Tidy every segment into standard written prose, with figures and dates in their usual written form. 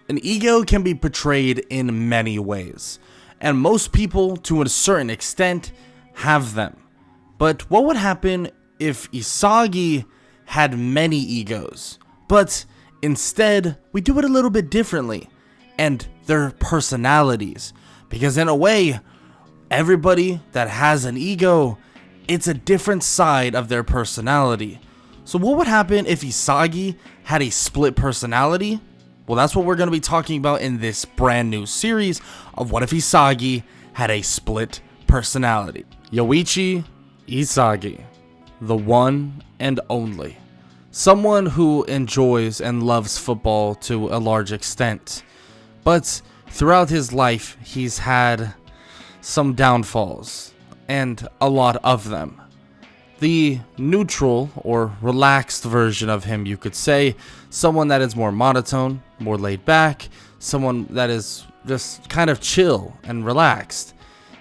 An ego can be portrayed in many ways, and most people, to a certain extent, have them. But what would happen if Isagi had many egos, but instead we do it a little bit differently, and their personalities? Because in a way, everybody that has an ego, it's a different side of their personality. So what would happen if Isagi had a split personality? Well, that's what we're going to be talking about in this brand new series of What If Isagi Had a Split Personality. Yoichi Isagi, the one and only. Someone who enjoys and loves football to a large extent. But throughout his life, he's had some downfalls, and a lot of them. The neutral or relaxed version of him, you could say, someone that is more monotone, more laid back, someone that is just kind of chill and relaxed,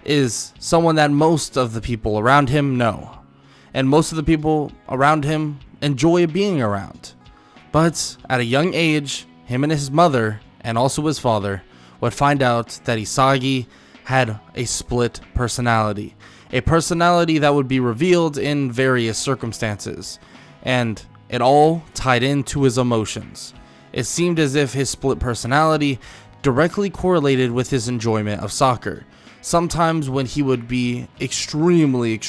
is someone that most of the people around him know, and most of the people around him enjoy being around. But at a young age, him and his mother, and also his father, would find out that Isagi had a split personality. A personality that would be revealed in various circumstances, and it all tied into his emotions. It seemed as if his split personality directly correlated with his enjoyment of soccer. Sometimes when he would be extremely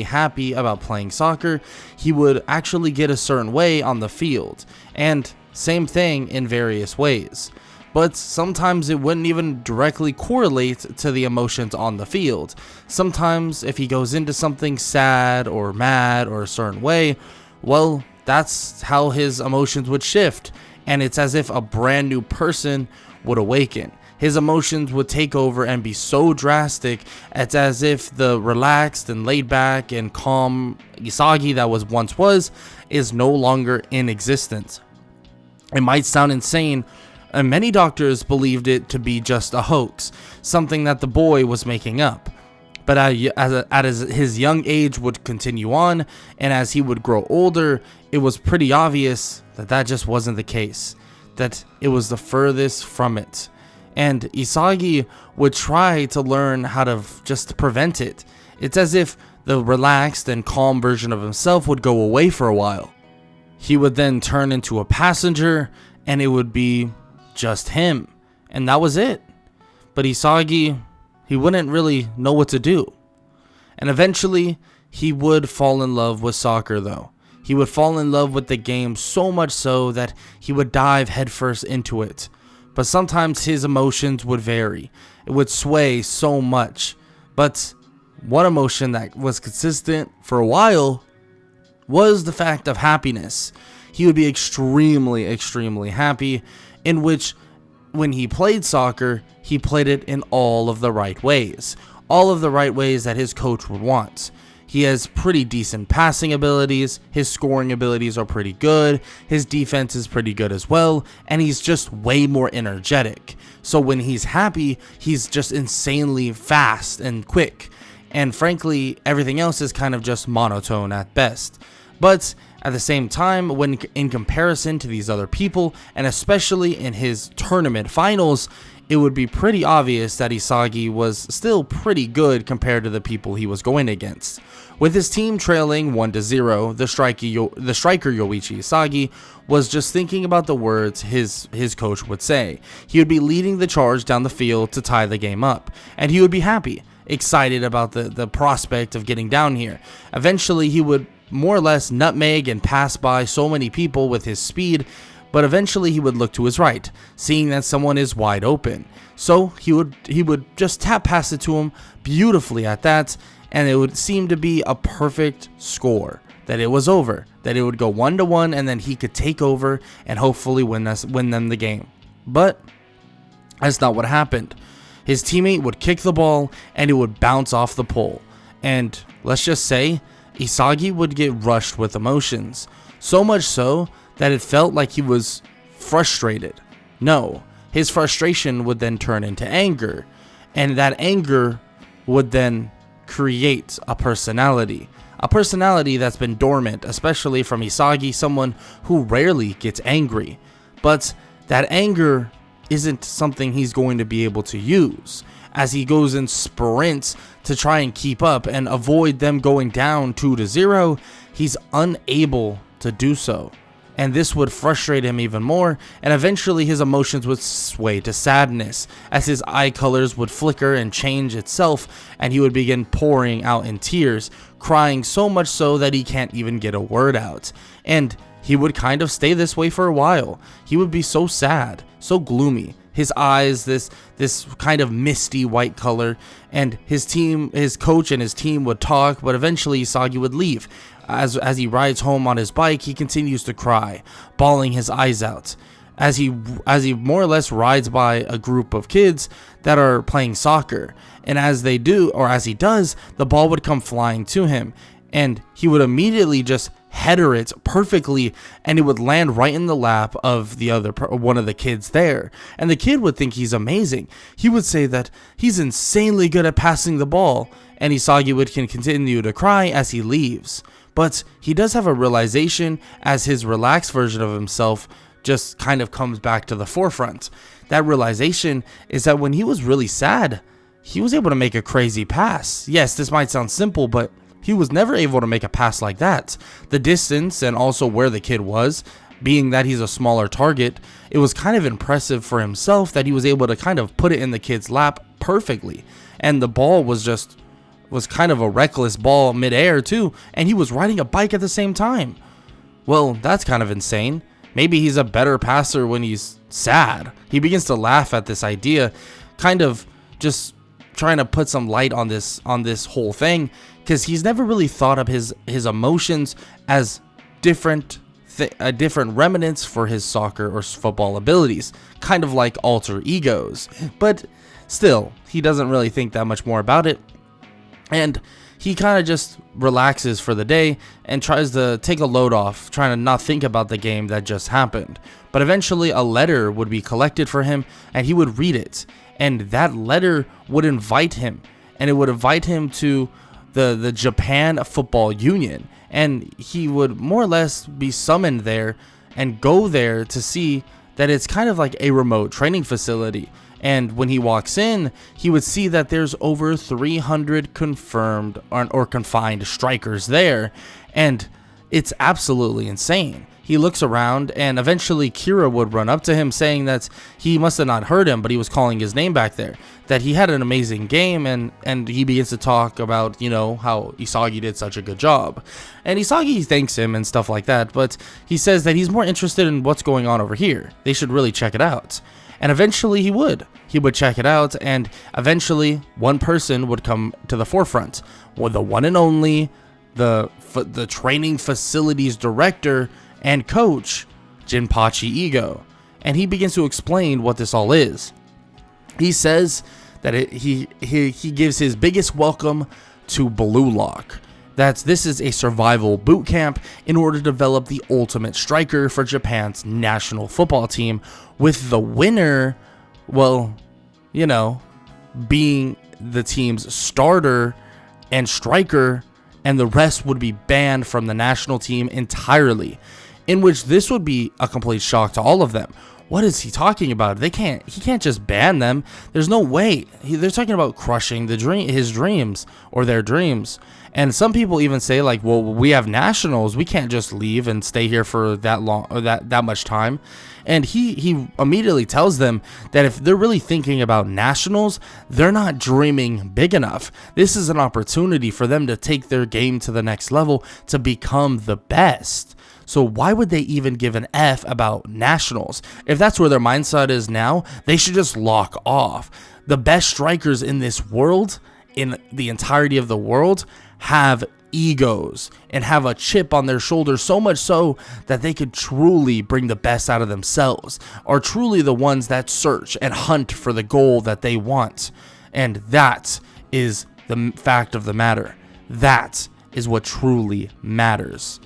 happy about playing soccer, he would actually get a certain way on the field, and same thing in various ways. But sometimes it wouldn't even directly correlate to the emotions on the field. Sometimes if he goes into something sad or mad or a certain way, well, that's how his emotions would shift, and it's as if a brand new person would awaken. His emotions would take over and be so drastic, it's as if the relaxed and laid back and calm Isagi that once was is no longer in existence. It might sound insane, and many doctors believed it to be just a hoax, something that the boy was making up. But as his young age would continue on, and as he would grow older, it was pretty obvious that that just wasn't the case, that it was the furthest from it. And Isagi would try to learn how to just prevent it. It's as if the relaxed and calm version of himself would go away for a while. He would then turn into a passenger, and it would be just him, and that was it. But Isagi, he wouldn't really know what to do. And eventually, he would fall in love with soccer though. He would fall in love with the game so much so that he would dive headfirst into it. But sometimes his emotions would vary. It would sway so much. But one emotion that was consistent for a while was the fact of happiness. He would be extremely happy, in which when he played soccer, he played it in all of the right ways. All of the right ways that his coach would want. He has pretty decent passing abilities, his scoring abilities are pretty good, his defense is pretty good as well, and he's just way more energetic. So when he's happy, he's just insanely fast and quick. And frankly, everything else is kind of just monotone at best. But at the same time, when in comparison to these other people, and especially in his tournament finals, it would be pretty obvious that Isagi was still pretty good compared to the people he was going against. With his team trailing 1-0, the striker Yoichi Isagi was just thinking about the words his coach would say. He would be leading the charge down the field to tie the game up, and he would be happy, excited about the prospect of getting down here. Eventually, he would more or less nutmeg and pass by so many people with his speed, but eventually he would look to his right, seeing that someone is wide open. So he would just tap pass it to him beautifully at that, and it would seem to be a perfect score, that it was over, that it would go 1-1, and then he could take over and hopefully win them the game. But that's not what happened. His teammate would kick the ball and it would bounce off the pole, and let's just say Isagi would get rushed with emotions, so much so that it felt like he was frustrated. No, his frustration would then turn into anger, and that anger would then create a personality that's been dormant, especially from Isagi, someone who rarely gets angry. But that anger isn't something he's going to be able to use. As he goes in sprints to try and keep up and avoid them going down 2-0, he's unable to do so. And this would frustrate him even more, and eventually his emotions would sway to sadness, as his eye colors would flicker and change itself, and he would begin pouring out in tears, crying so much so that he can't even get a word out. And he would kind of stay this way for a while. He would be so sad, so gloomy. His eyes, this kind of misty white color, and his coach and his team would talk, but eventually Isagi would leave. As he rides home on his bike, he continues to cry, bawling his eyes out. As he more or less rides by a group of kids that are playing soccer, and as he does, the ball would come flying to him, and he would immediately just header it perfectly, and it would land right in the lap of one of the kids there. And the kid would think he's amazing. He would say that he's insanely good at passing the ball, and Isagi would continue to cry as he leaves. But he does have a realization as his relaxed version of himself just kind of comes back to the forefront. That realization is that when he was really sad, he was able to make a crazy pass. Yes, this might sound simple, but he was never able to make a pass like that. The distance and also where the kid was, being that he's a smaller target, it was kind of impressive for himself that he was able to kind of put it in the kid's lap perfectly. And the ball was kind of a reckless ball midair too, and he was riding a bike at the same time. Well, that's kind of insane. Maybe he's a better passer when he's sad. He begins to laugh at this idea, kind of just trying to put some light on this whole thing, because he's never really thought of his emotions as different remnants for his soccer or football abilities, kind of like alter egos. But still, he doesn't really think that much more about it, and he kind of just relaxes for the day and tries to take a load off, trying to not think about the game that just happened. But eventually a letter would be collected for him, and he would read it, and that letter would invite him, and it would invite him to the Japan Football Union, and he would more or less be summoned there and go there to see that it's kind of like a remote training facility. And when he walks in, he would see that there's over 300 confirmed or confined strikers there, and it's absolutely insane. He looks around, and eventually Kira would run up to him saying that he must have not heard him, but he was calling his name back there, that he had an amazing game, and he begins to talk about, how Isagi did such a good job. And Isagi thanks him and stuff like that, but he says that he's more interested in what's going on over here. They should really check it out. And eventually he would check it out, and eventually one person would come to the forefront, with the one and only, the training facilities director and coach, Jinpachi Ego. And he begins to explain what this all is. He says that he gives his biggest welcome to Blue Lock. This is a survival boot camp in order to develop the ultimate striker for Japan's national football team, with the winner, being the team's starter and striker, and the rest would be banned from the national team entirely, in which this would be a complete shock to all of them. What is he talking about? He can't just ban them. There's no way. They're talking about crushing his dreams, or their dreams. And some people even say, like, well, we have nationals. We can't just leave and stay here for that long or that much time. And he immediately tells them that if they're really thinking about nationals, they're not dreaming big enough. This is an opportunity for them to take their game to the next level, to become the best. So why would they even give an F about nationals? If that's where their mindset is now, they should just lock off. The best strikers in this world, in the entirety of the world, have egos and have a chip on their shoulder, so much so that they could truly bring the best out of themselves, are truly the ones that search and hunt for the goal that they want. And that is the fact of the matter. That is what truly matters.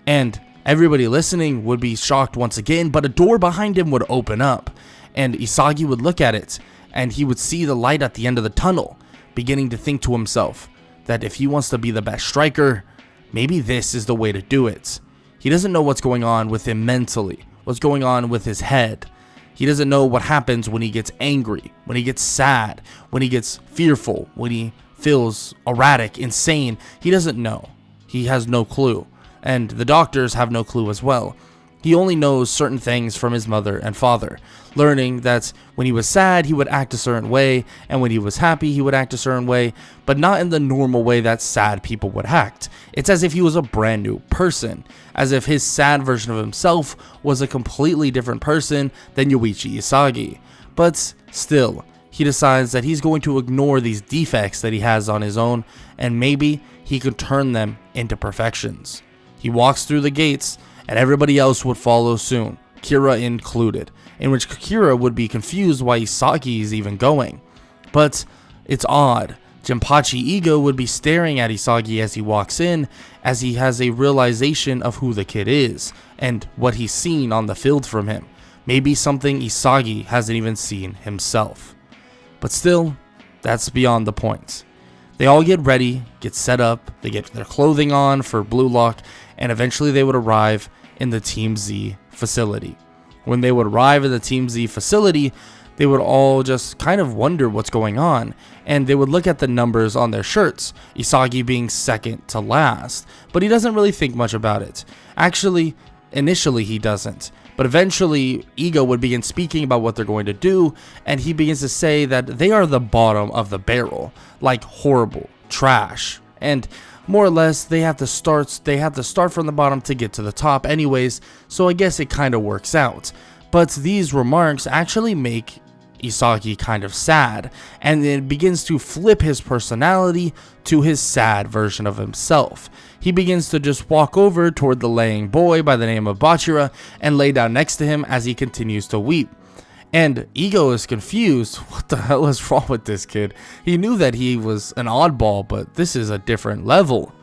And everybody listening would be shocked once again, but a door behind him would open up, and Isagi would look at it, and he would see the light at the end of the tunnel, beginning to think to himself that if he wants to be the best striker, maybe this is the way to do it. He doesn't know what's going on with him mentally, what's going on with his head. He doesn't know what happens when he gets angry, when he gets sad, when he gets fearful, when he feels erratic, insane. He doesn't know. He has no clue. And the doctors have no clue as well. He only knows certain things from his mother and father, learning that when he was sad, he would act a certain way, and when he was happy, he would act a certain way, but not in the normal way that sad people would act. It's as if he was a brand new person, as if his sad version of himself was a completely different person than Yoichi Isagi. But still, he decides that he's going to ignore these defects that he has on his own, and maybe he could turn them into perfections. He walks through the gates, and everybody else would follow soon, Kira included, in which Kira would be confused why Isagi is even going. But it's odd. Jinpachi Ego would be staring at Isagi as he walks in, as he has a realization of who the kid is, and what he's seen on the field from him. Maybe something Isagi hasn't even seen himself. But still, that's beyond the point. They all get ready, get set up, they get their clothing on for Blue Lock, and eventually they would arrive in the Team Z facility. When they would arrive in the Team Z facility, they would all just kind of wonder what's going on, and they would look at the numbers on their shirts, Isagi being second to last, but he doesn't really think much about it. Actually, initially he doesn't, but eventually Ego would begin speaking about what they're going to do, and he begins to say that they are the bottom of the barrel, like horrible, trash, and more or less they have to start from the bottom to get to the top anyways, so I guess it kind of works out. But these remarks actually make Isagi kind of sad, and it begins to flip his personality to his sad version of himself. He begins to just walk over toward the laying boy by the name of Bachira and lay down next to him as he continues to weep. And Ego is confused. What the hell is wrong with this kid? He knew that he was an oddball, but this is a different level.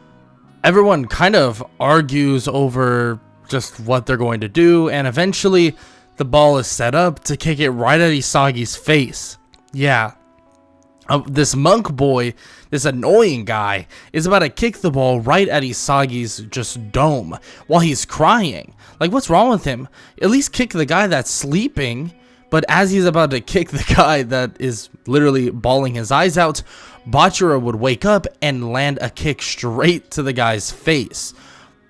Everyone kind of argues over just what they're going to do, and eventually the ball is set up to kick it right at Isagi's face. Yeah. This monk boy, this annoying guy, is about to kick the ball right at Isagi's just dome while he's crying. Like, what's wrong with him? At least kick the guy that's sleeping. But as he's about to kick the guy that is literally bawling his eyes out, Bachira would wake up and land a kick straight to the guy's face,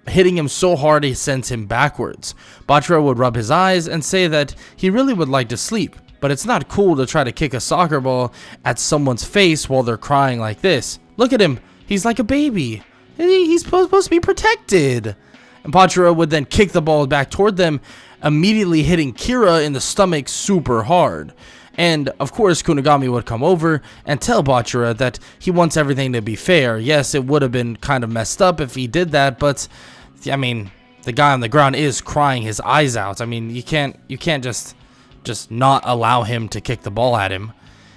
hitting him so hard he sends him backwards. Bachira would rub his eyes and say that he really would like to sleep, but it's not cool to try to kick a soccer ball at someone's face while they're crying like this. Look at him, he's like a baby. He's supposed to be protected. And Bachira would then kick the ball back toward them, immediately hitting Kira in the stomach super hard. And of course Kunigami would come over and tell Bachira that he wants everything to be fair. Yes, it would have been kind of messed up if he did that, but I mean, the guy on the ground is crying his eyes out. I mean, you can't just not allow him to kick the ball at him.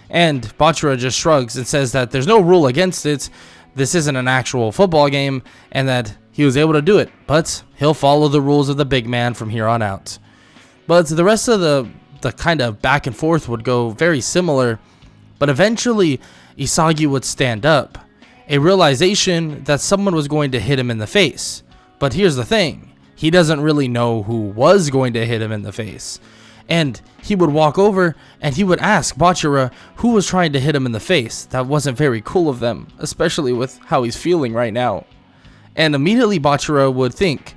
And Bachira just shrugs and says that there's no rule against it. This isn't an actual football game, and that he was able to do it, but he'll follow the rules of the big man from here on out. But the rest of the kind of back and forth would go very similar, but eventually Isagi would stand up, a realization that someone was going to hit him in the face. But here's the thing, he doesn't really know who was going to hit him in the face. And he would walk over and he would ask Bachira who was trying to hit him in the face. That wasn't very cool of them, especially with how he's feeling right now. And immediately Bachira would think,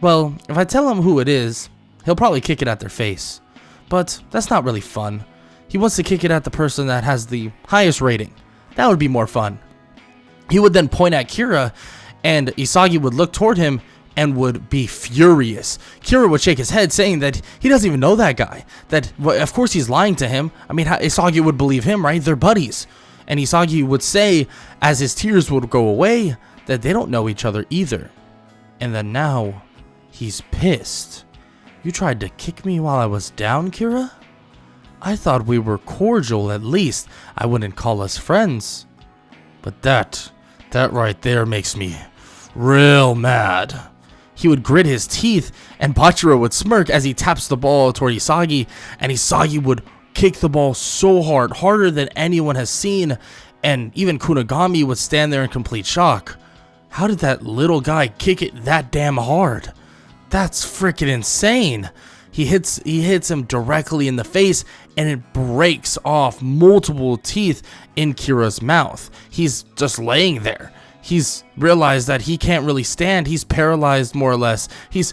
well, if I tell him who it is, he'll probably kick it at their face. But that's not really fun. He wants to kick it at the person that has the highest rating. That would be more fun. He would then point at Kira, and Isagi would look toward him and would be furious. Kira would shake his head, saying that he doesn't even know that guy. That, well, of course he's lying to him. I mean, Isagi would believe him, right? They're buddies. And Isagi would say, as his tears would go away, that they don't know each other either. And then now, he's pissed. You tried to kick me while I was down, Kira? I thought we were cordial, at least. I wouldn't call us friends. But that right there makes me real mad. He would grit his teeth, and Bachira would smirk as he taps the ball toward Isagi, and Isagi would kick the ball so hard, harder than anyone has seen, and even Kunigami would stand there in complete shock. How did that little guy kick it that damn hard? That's freaking insane. He hits him directly in the face, and it breaks off multiple teeth in Kira's mouth. He's just laying there. He's realized that he can't really stand. He's paralyzed, more or less. He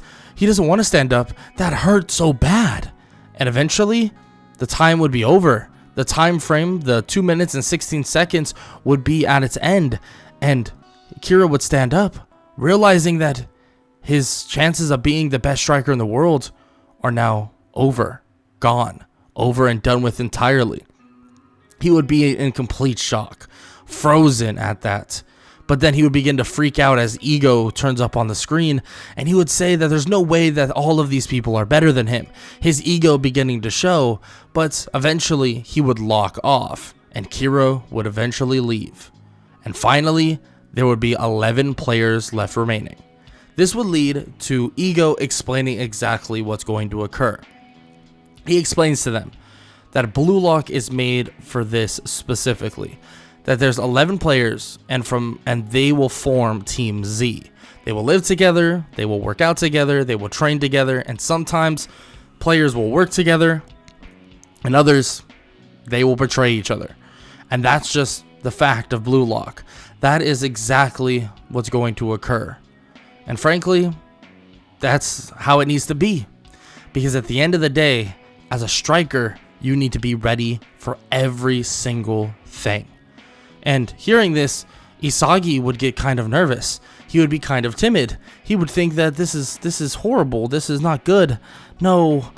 doesn't want to stand up. That hurt so bad. And eventually, the time would be over. The time frame, the 2 minutes and 16 seconds, would be at its end. And Kira would stand up, realizing that his chances of being the best striker in the world are now over, gone, over and done with entirely. He would be in complete shock, frozen at that. But then he would begin to freak out as ego turns up on the screen, and he would say that there's no way that all of these people are better than him. His ego beginning to show, but eventually he would lock off, and Kira would eventually leave. And finally, there would be 11 players left remaining. This would lead to Ego explaining exactly what's going to occur. He explains to them that Blue Lock is made for this specifically. That there's 11 players, and they will form Team Z. They will live together, they will work out together, they will train together, and sometimes players will work together, and others, they will betray each other. And that's just the fact of Blue Lock. That is exactly what's going to occur. And frankly, that's how it needs to be. Because at the end of the day, as a striker, you need to be ready for every single thing. And hearing this, Isagi would get kind of nervous. He would be kind of timid. He would think that this is horrible. This is not good. No,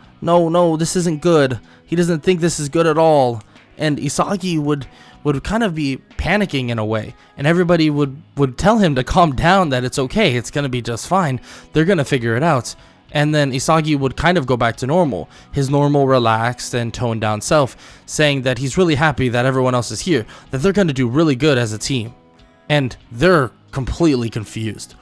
this isn't good. He doesn't think this is good at all. And Isagi would kind of be panicking in a way. And everybody would tell him to calm down, that it's okay. It's going to be just fine. They're going to figure it out. And then Isagi would kind of go back to normal, his normal relaxed and toned down self, saying that he's really happy that everyone else is here, that they're going to do really good as a team. And they're completely confused.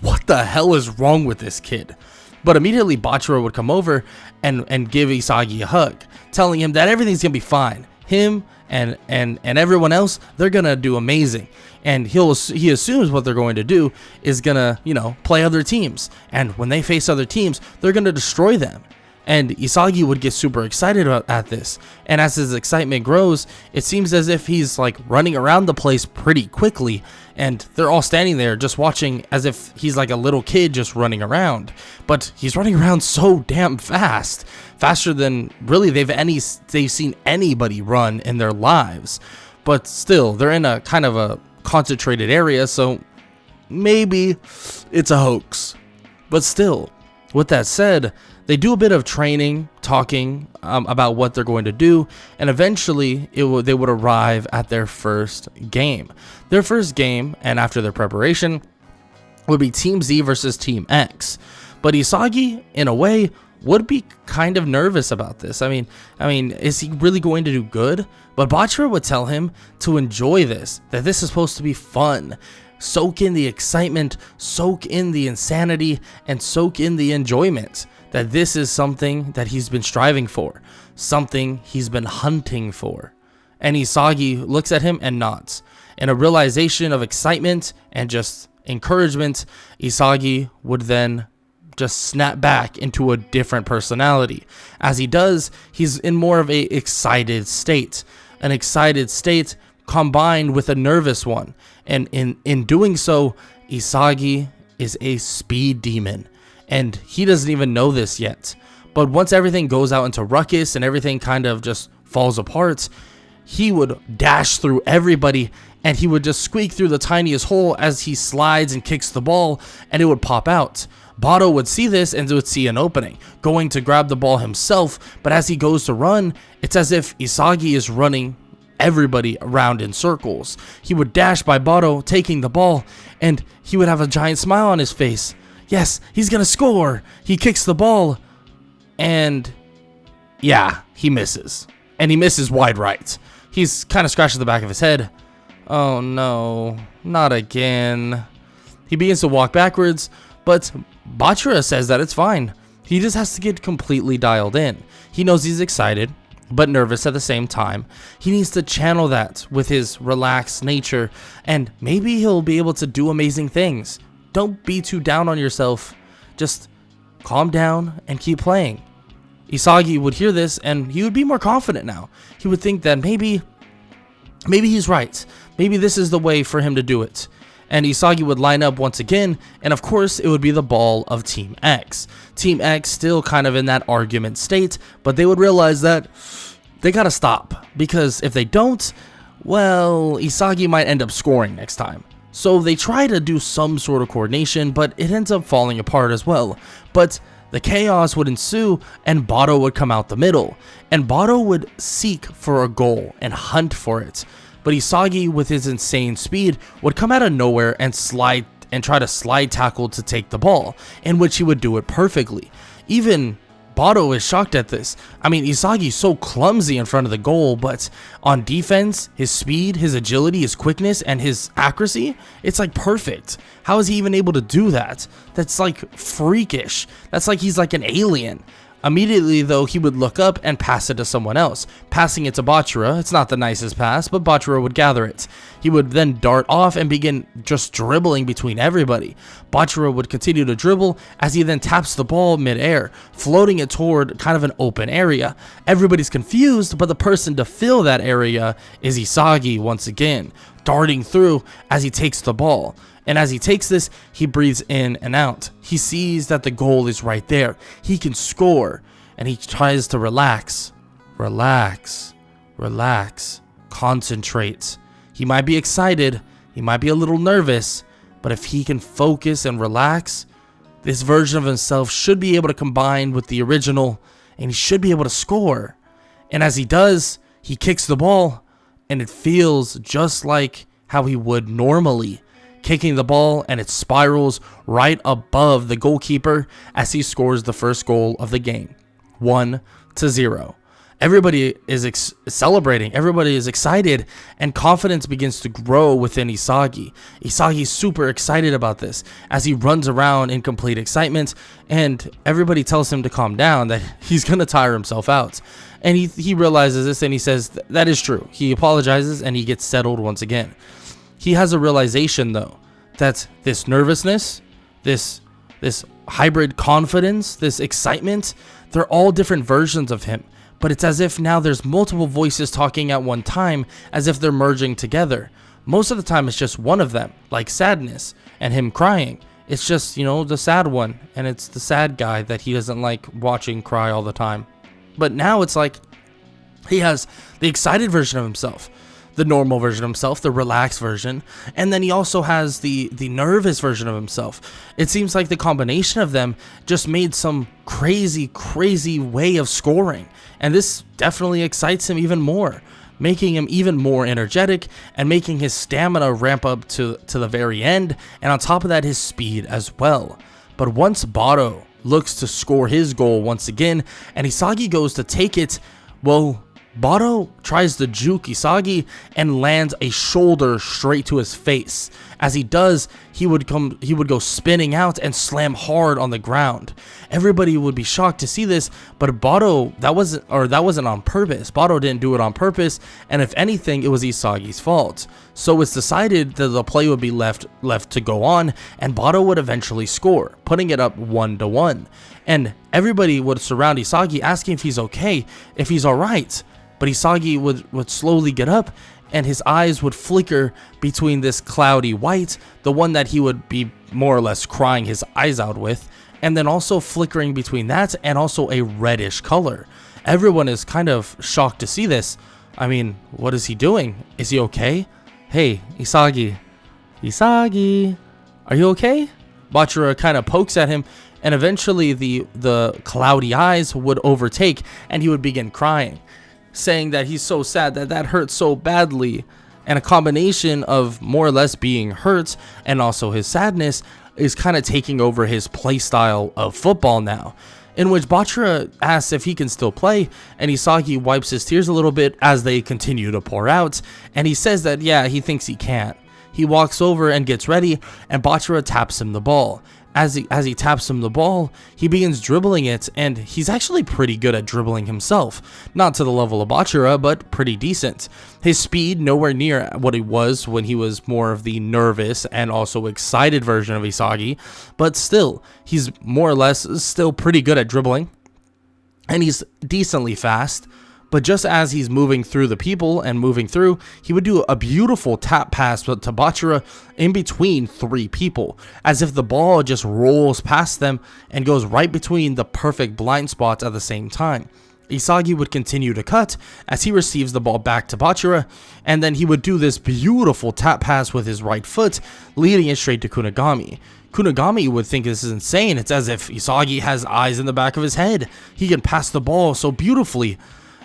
What the hell is wrong with this kid? But immediately Bachira would come over and give Isagi a hug, telling him that everything's going to be fine. Him and everyone else, they're going to do amazing. And he assumes what they're going to do is going to, play other teams. And when they face other teams, they're going to destroy them. And Isagi would get super excited at this. And as his excitement grows, it seems as if he's like running around the place pretty quickly. And they're all standing there just watching as if he's like a little kid just running around. But he's running around so damn fast. Faster than really they've seen anybody run in their lives. But still, they're in a kind of a concentrated area, so maybe it's a hoax. But still, with that said, they do a bit of training, talking about what they're going to do, and eventually they would arrive at their first game. Their first game, and after their preparation, would be Team Z versus Team X. But Isagi, in a way, would be kind of nervous about this. I mean, is he really going to do good? But Bachira would tell him to enjoy this, that this is supposed to be fun. Soak in the excitement, soak in the insanity, and soak in the enjoyment. That this is something that he's been striving for, something he's been hunting for. And Isagi looks at him and nods. In a realization of excitement and just encouragement, Isagi would then just snap back into a different personality. As he does, he's in more of a excited state. An excited state combined with a nervous one. And in doing so, Isagi is a speed demon. And he doesn't even know this yet. But once everything goes out into ruckus and everything kind of just falls apart, he would dash through everybody and he would just squeak through the tiniest hole as he slides and kicks the ball, and it would pop out. Bato would see this and would see an opening, going to grab the ball himself, but as he goes to run, it's as if Isagi is running everybody around in circles. He would dash by Bato, taking the ball, and he would have a giant smile on his face. Yes, he's gonna score! He kicks the ball, and yeah, he misses. And he misses wide right. He's kind of scratching the back of his head. Oh no, not again. He begins to walk backwards, but Bachira says that it's fine. He just has to get completely dialed in. He knows he's excited, but nervous at the same time. He needs to channel that with his relaxed nature, and maybe he'll be able to do amazing things. Don't be too down on yourself. Just calm down and keep playing. Isagi would hear this and he would be more confident now. He would think that maybe he's right. Maybe this is the way for him to do it. And Isagi would line up once again, and of course it would be the ball of Team X. Team X still kind of in that argument state, but they would realize that they gotta stop, because if they don't, well, Isagi might end up scoring next time. So they try to do some sort of coordination, but it ends up falling apart as well. But the chaos would ensue, and Bato would come out the middle, and Bato would seek for a goal and hunt for it. But Isagi, with his insane speed, would come out of nowhere and try to slide tackle to take the ball, in which he would do it perfectly. Even Bato is shocked at this. I mean, Isagi's so clumsy in front of the goal, but on defense, his speed, his agility, his quickness, and his accuracy, it's like perfect. How is he even able to do that? That's like freakish. That's like he's like an alien. Immediately, though, he would look up and pass it to someone else. Passing it to Bachira, it's not the nicest pass, but Bachira would gather it. He would then dart off and begin just dribbling between everybody. Bachira would continue to dribble as he then taps the ball mid-air, floating it toward kind of an open area. Everybody's confused, but the person to fill that area is Isagi once again, darting through as he takes the ball. And as he takes this, he breathes in and out. He sees that the goal is right there. He can score, and he tries to relax, concentrate. He might be excited, he might be a little nervous, but if he can focus and relax, this version of himself should be able to combine with the original, and he should be able to score. And as he does, he kicks the ball, and it feels just like how he would normally. Kicking the ball, and it spirals right above the goalkeeper as he scores the first goal of the game, 1-0. Everybody is celebrating, everybody is excited, and confidence begins to grow within Isagi. Isagi's super excited about this as he runs around in complete excitement, and everybody tells him to calm down, that he's gonna tire himself out. And he realizes this, and he says that is true. He apologizes, and he gets settled once again. He has a realization, though, that this nervousness, this hybrid confidence, this excitement, they're all different versions of him. But it's as if now there's multiple voices talking at one time, as if they're merging together. Most of the time, it's just one of them, like sadness and him crying. It's just, the sad one, and it's the sad guy that he doesn't like watching cry all the time. But now it's like he has the excited version of himself, the normal version of himself, the relaxed version, and then he also has the nervous version of himself. It seems like the combination of them just made some crazy way of scoring, and this definitely excites him even more, making him even more energetic and making his stamina ramp up to the very end, and on top of that, his speed as well. But once Bato looks to score his goal once again, and Isagi goes to take it, well, Bato tries to juke Isagi and lands a shoulder straight to his face. As he does, he would go spinning out and slam hard on the ground. Everybody would be shocked to see this, but Bato, that wasn't on purpose. Bato didn't do it on purpose, and if anything, it was Isagi's fault. So it's decided that the play would be left to go on, and Bato would eventually score, putting it up 1-1. And everybody would surround Isagi, asking if he's okay, if he's alright. But Isagi would slowly get up, and his eyes would flicker between this cloudy white, the one that he would be more or less crying his eyes out with, and then also flickering between that and also a reddish color. Everyone is kind of shocked to see this. I mean, what is he doing? Is he okay? Hey, Isagi, are you okay? Bachira kind of pokes at him, and eventually the cloudy eyes would overtake, and he would begin crying, saying that he's so sad, that hurts so badly. And a combination of more or less being hurt and also his sadness is kind of taking over his play style of football now, in which Bachira asks if he can still play, and Isagi wipes his tears a little bit as they continue to pour out, and he says that yeah, he thinks he can. He walks over and gets ready, and Bachira taps him the ball. As he taps him the ball, he begins dribbling it, and he's actually pretty good at dribbling himself. Not to the level of Bachira, but pretty decent. His speed nowhere near what he was when he was more of the nervous and also excited version of Isagi, but still, he's more or less still pretty good at dribbling. and he's decently fast. But just as he's moving through the people and moving through, he would do a beautiful tap pass to Bachira in between 3 people, as if the ball just rolls past them and goes right between the perfect blind spots at the same time. Isagi would continue to cut as he receives the ball back to Bachira, and then he would do this beautiful tap pass with his right foot, leading it straight to Kunigami. Kunigami would think this is insane. It's as if Isagi has eyes in the back of his head. He can pass the ball so beautifully.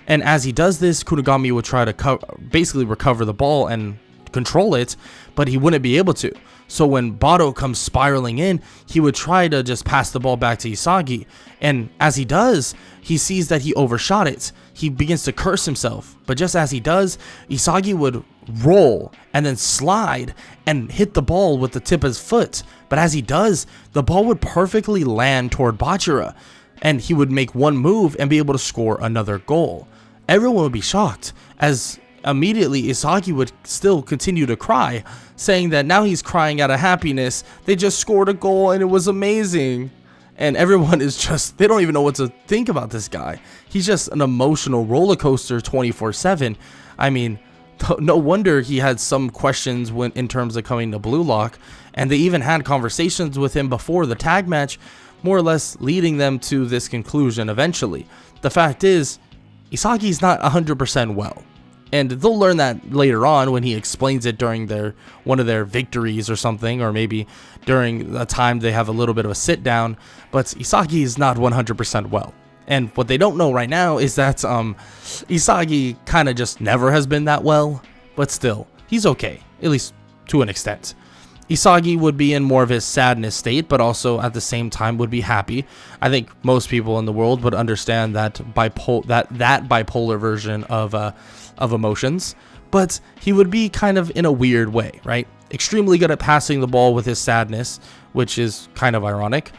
And as he does this, Kunigami would try to basically recover the ball and control it, but he wouldn't be able to. So when Bado comes spiraling in, he would try to just pass the ball back to Isagi. And as he does, he sees that he overshot it. He begins to curse himself. But just as he does, Isagi would roll and then slide and hit the ball with the tip of his foot. But as he does, the ball would perfectly land toward Bachira, and he would make one move and be able to score another goal. Everyone would be shocked, as immediately Isagi would still continue to cry, saying that now he's crying out of happiness. They just scored a goal and it was amazing. And everyone is just, they don't even know what to think about this guy. He's just an emotional roller coaster 24/7. I mean, no wonder he had some questions in terms of coming to Blue Lock, and they even had conversations with him before the tag match, more or less leading them to this conclusion eventually. The fact is, Isagi's not 100% well, and they'll learn that later on when he explains it during one of their victories or something, or maybe during the time they have a little bit of a sit down. But Isagi is not 100% well, and what they don't know right now is that Isagi kind of just never has been that well, but still, he's okay, at least to an extent. Isagi would be in more of his sadness state, but also at the same time would be happy. I think most people in the world would understand that bipolar version of emotions, but he would be kind of in a weird way, right? Extremely good at passing the ball with his sadness, which is kind of ironic,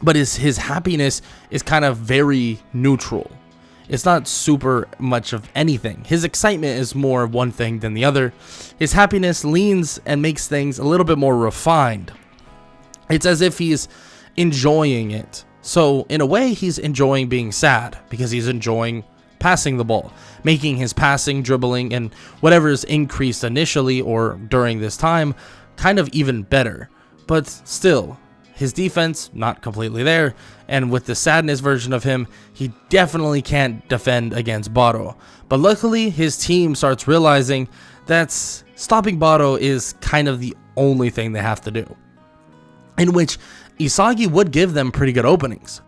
but his happiness is kind of very neutral. It's not super much of anything. His excitement is more one thing than the other. His happiness leans and makes things a little bit more refined. It's as if he's enjoying it. So in a way, he's enjoying being sad because he's enjoying passing the ball, making his passing, dribbling, and whatever is increased initially or during this time kind of even better. But still, his defense, not completely there, and with the sadness version of him, he definitely can't defend against Bado. But luckily, his team starts realizing that stopping Bado is kind of the only thing they have to do, in which Isagi would give them pretty good openings,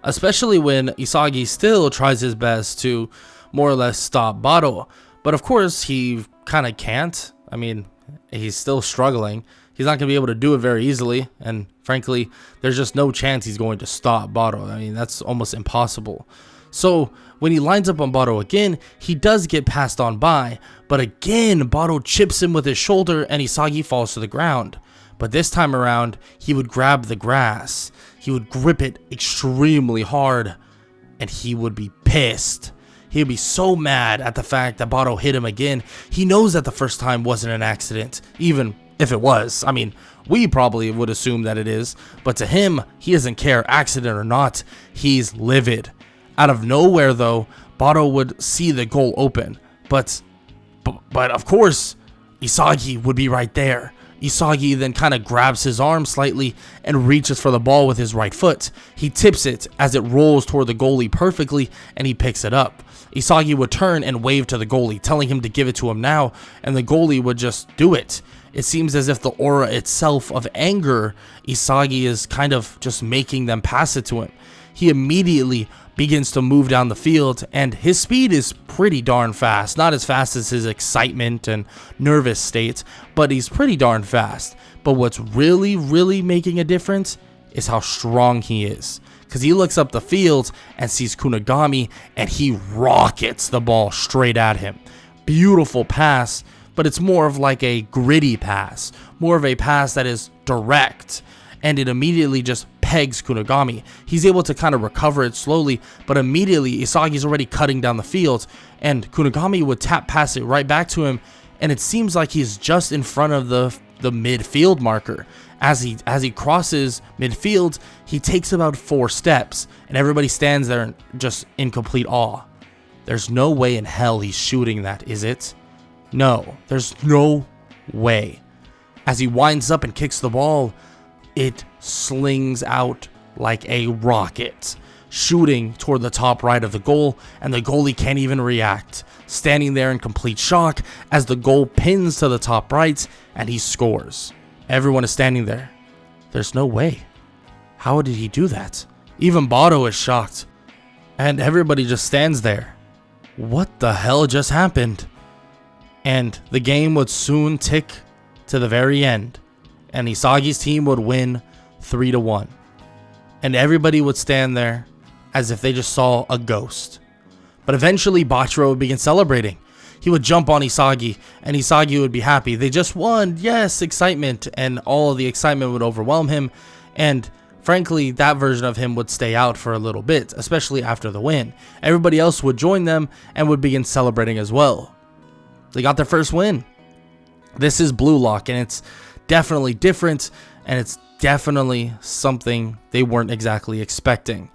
especially when Isagi still tries his best to more or less stop Bado. But of course, he kind of can't. I mean, he's still struggling. He's not going to be able to do it very easily, and frankly, there's just no chance he's going to stop Bado. I mean, that's almost impossible. So when he lines up on Bado again, he does get passed on by, but again, Bado chips him with his shoulder and Isagi falls to the ground. But this time around, he would grab the grass, he would grip it extremely hard, and he would be pissed. He would be so mad at the fact that Bado hit him again. He knows that the first time wasn't an accident, even if it was. I mean, we probably would assume that it is, but to him, he doesn't care, accident or not. He's livid. Out of nowhere, though, Bado would see the goal open, but of course, Isagi would be right there. Isagi then kind of grabs his arm slightly and reaches for the ball with his right foot. He tips it as it rolls toward the goalie perfectly, and he picks it up. Isagi would turn and wave to the goalie, telling him to give it to him now, and the goalie would just do it. It seems as if the aura itself of anger, Isagi is kind of just making them pass it to him. He immediately begins to move down the field, and his speed is pretty darn fast. Not as fast as his excitement and nervous state, but he's pretty darn fast. But what's really making a difference is how strong he is, because he looks up the field and sees Kunigami, and he rockets the ball straight at him. Beautiful pass, but it's more of like a gritty pass, more of a pass that is direct, and it immediately just pegs Kunigami. He's able to kind of recover it slowly, but immediately Isagi's already cutting down the field, and Kunigami would tap pass it right back to him, and it seems like he's just in front of the midfield marker. As he crosses midfield, he takes about 4 steps, and everybody stands there just in complete awe. There's no way in hell he's shooting that, is it? No, there's no way. As he winds up and kicks the ball, it slings out like a rocket, shooting toward the top right of the goal, and the goalie can't even react, standing there in complete shock as the goal pins to the top right and he scores. Everyone is standing there. There's no way. How did he do that? Even Bato is shocked, and everybody just stands there. What the hell just happened? And the game would soon tick to the very end, and Isagi's team would win 3-1. And everybody would stand there as if they just saw a ghost. But eventually Bachiro would begin celebrating. He would jump on Isagi, and Isagi would be happy. They just won, yes, excitement, and all of the excitement would overwhelm him. And frankly, that version of him would stay out for a little bit, especially after the win. Everybody else would join them and would begin celebrating as well. They got their first win. This is Blue Lock, and it's definitely different, and it's definitely something they weren't exactly expecting.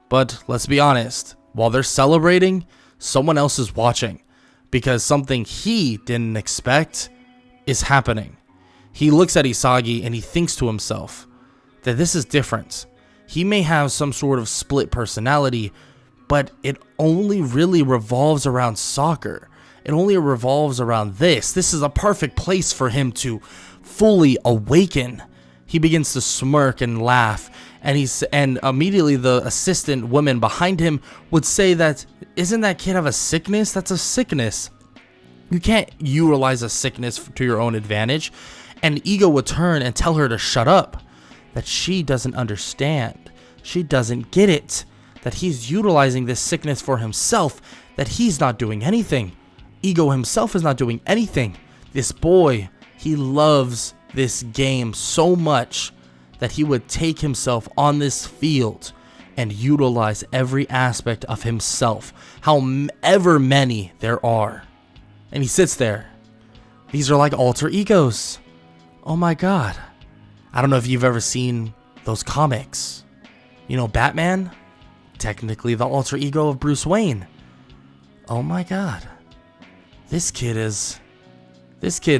But let's be honest, while they're celebrating, someone else is watching, because something he didn't expect is happening. He looks at Isagi and he thinks to himself that this is different. He may have some sort of split personality, but it only really revolves around soccer. It only revolves around this. This is a perfect place for him to fully awaken. He begins to smirk and laugh, and immediately the assistant woman behind him would say that, isn't that kid have a sickness? That's a sickness. You can't utilize a sickness to your own advantage. And Ego would turn and tell her to shut up, that she doesn't understand. She doesn't get it, that he's utilizing this sickness for himself, that he's not doing anything. Ego himself is not doing anything. This boy, he loves this game so much that he would take himself on this field and utilize every aspect of himself, however many there are. And he sits there. These are like alter egos. Oh my god. I don't know if you've ever seen those comics. You know, Batman? Technically the alter ego of Bruce Wayne. Oh my god. This kid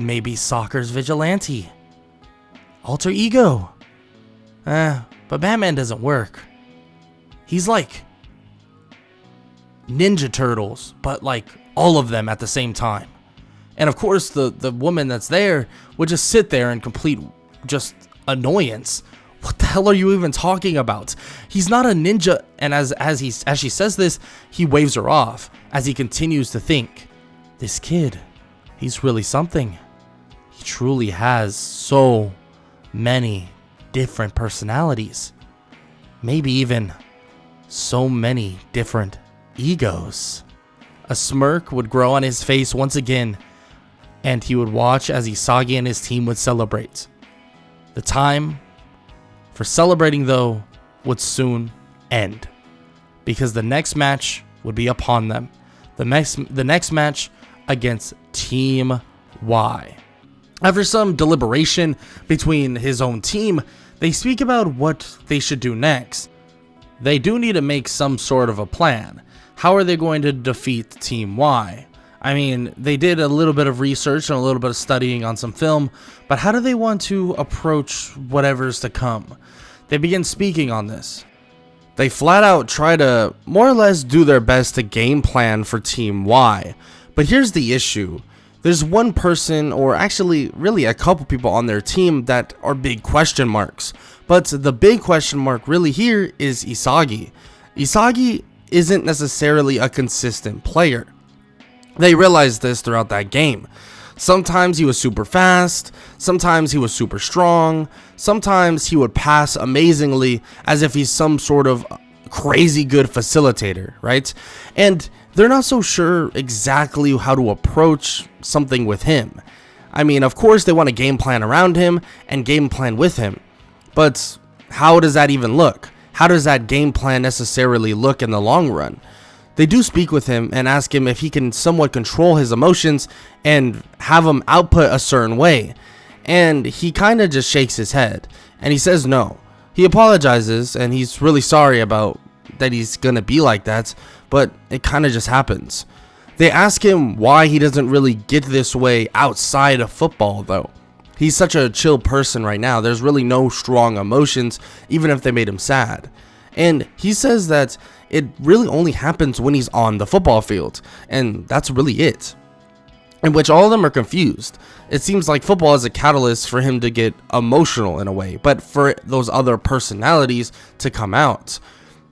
may be soccer's vigilante. Alter ego. But Batman doesn't work. He's like Ninja Turtles, but like all of them at the same time. And of course, the woman that's there would just sit there in complete just annoyance. What the hell are you even talking about? He's not a ninja. And as she says this, he waves her off as he continues to think, this kid, he's really something. He truly has so many different personalities. Maybe even so many different egos. A smirk would grow on his face once again, and he would watch as Isagi and his team would celebrate. The time for celebrating, though, would soon end, because the next match would be upon them. The next match against Team Y. After some deliberation between his own team, they speak about what they should do next. They do need to make some sort of a plan. How are they going to defeat Team Y? I mean, they did a little bit of research and a little bit of studying on some film, but how do they want to approach whatever's to come? They begin speaking on this. They flat out try to more or less do their best to game plan for Team Y. But here's the issue. There's one person, or actually really a couple people on their team that are big question marks. But the big question mark really here is Isagi. Isagi isn't necessarily a consistent player. They realized this throughout that game. Sometimes he was super fast, sometimes he was super strong, sometimes he would pass amazingly as if he's some sort of crazy good facilitator, right? And they're not so sure exactly how to approach something with him. I mean, of course they want to game plan around him and game plan with him, but how does that even look? How does that game plan necessarily look in the long run? they do speak with him and ask him if he can somewhat control his emotions and have them output a certain way. And he kind of just shakes his head and he says no. He apologizes and he's really sorry about that he's gonna be like that, but it kind of just happens. They ask him why he doesn't really get this way outside of football though. He's such a chill person right now. There's really no strong emotions, even if they made him sad. And he says that it really only happens when he's on the football field, and that's really it. In which all of them are confused. It seems like football is a catalyst for him to get emotional in a way, but for those other personalities to come out.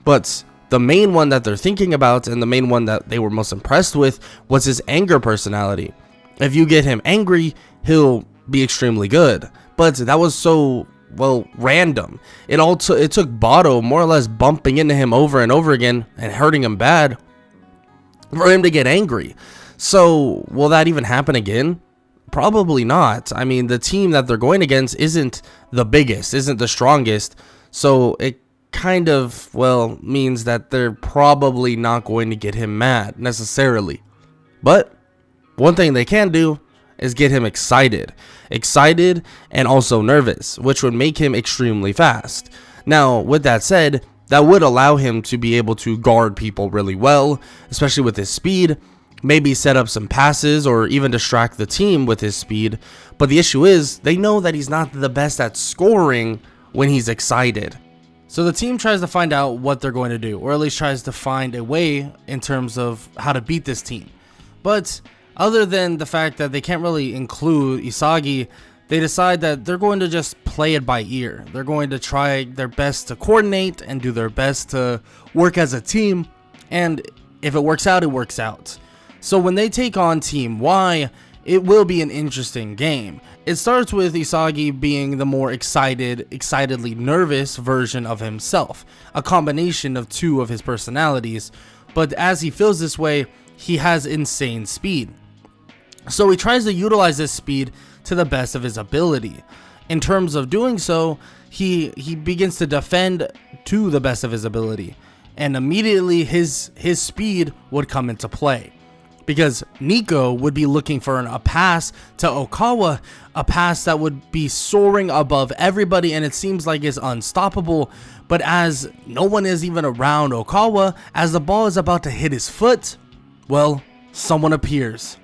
But the main one that they're thinking about, and the main one that they were most impressed with, was his anger personality. If you get him angry, he'll be extremely good. But that was so, well, random. It took Bato more or less bumping into him over and over again and hurting him bad for him to get angry. So will that even happen again? Probably not. I mean, the team that they're going against isn't the biggest, isn't the strongest. So it kind of, well, means that they're probably not going to get him mad necessarily. But one thing they can do is get him excited and also nervous, which would make him extremely fast. Now, with that said, that would allow him to be able to guard people really well, especially with his speed, maybe set up some passes or even distract the team with his speed. But the issue is, they know that he's not the best at scoring when he's excited. So the team tries to find out what they're going to do, or at least tries to find a way in terms of how to beat this team. But other than the fact that they can't really include Isagi, they decide that they're going to just play it by ear. They're going to try their best to coordinate and do their best to work as a team. And if it works out, it works out. So when they take on Team Y, it will be an interesting game. It starts with Isagi being the more excitedly nervous version of himself, a combination of two of his personalities. But as he feels this way, he has insane speed. So he tries to utilize this speed to the best of his ability. In terms of doing so, he begins to defend to the best of his ability, and immediately his speed would come into play. Because Nico would be looking for a pass to Okawa, a pass that would be soaring above everybody, and it seems like it's unstoppable. But as no one is even around Okawa, as the ball is about to hit his foot, well, someone appears.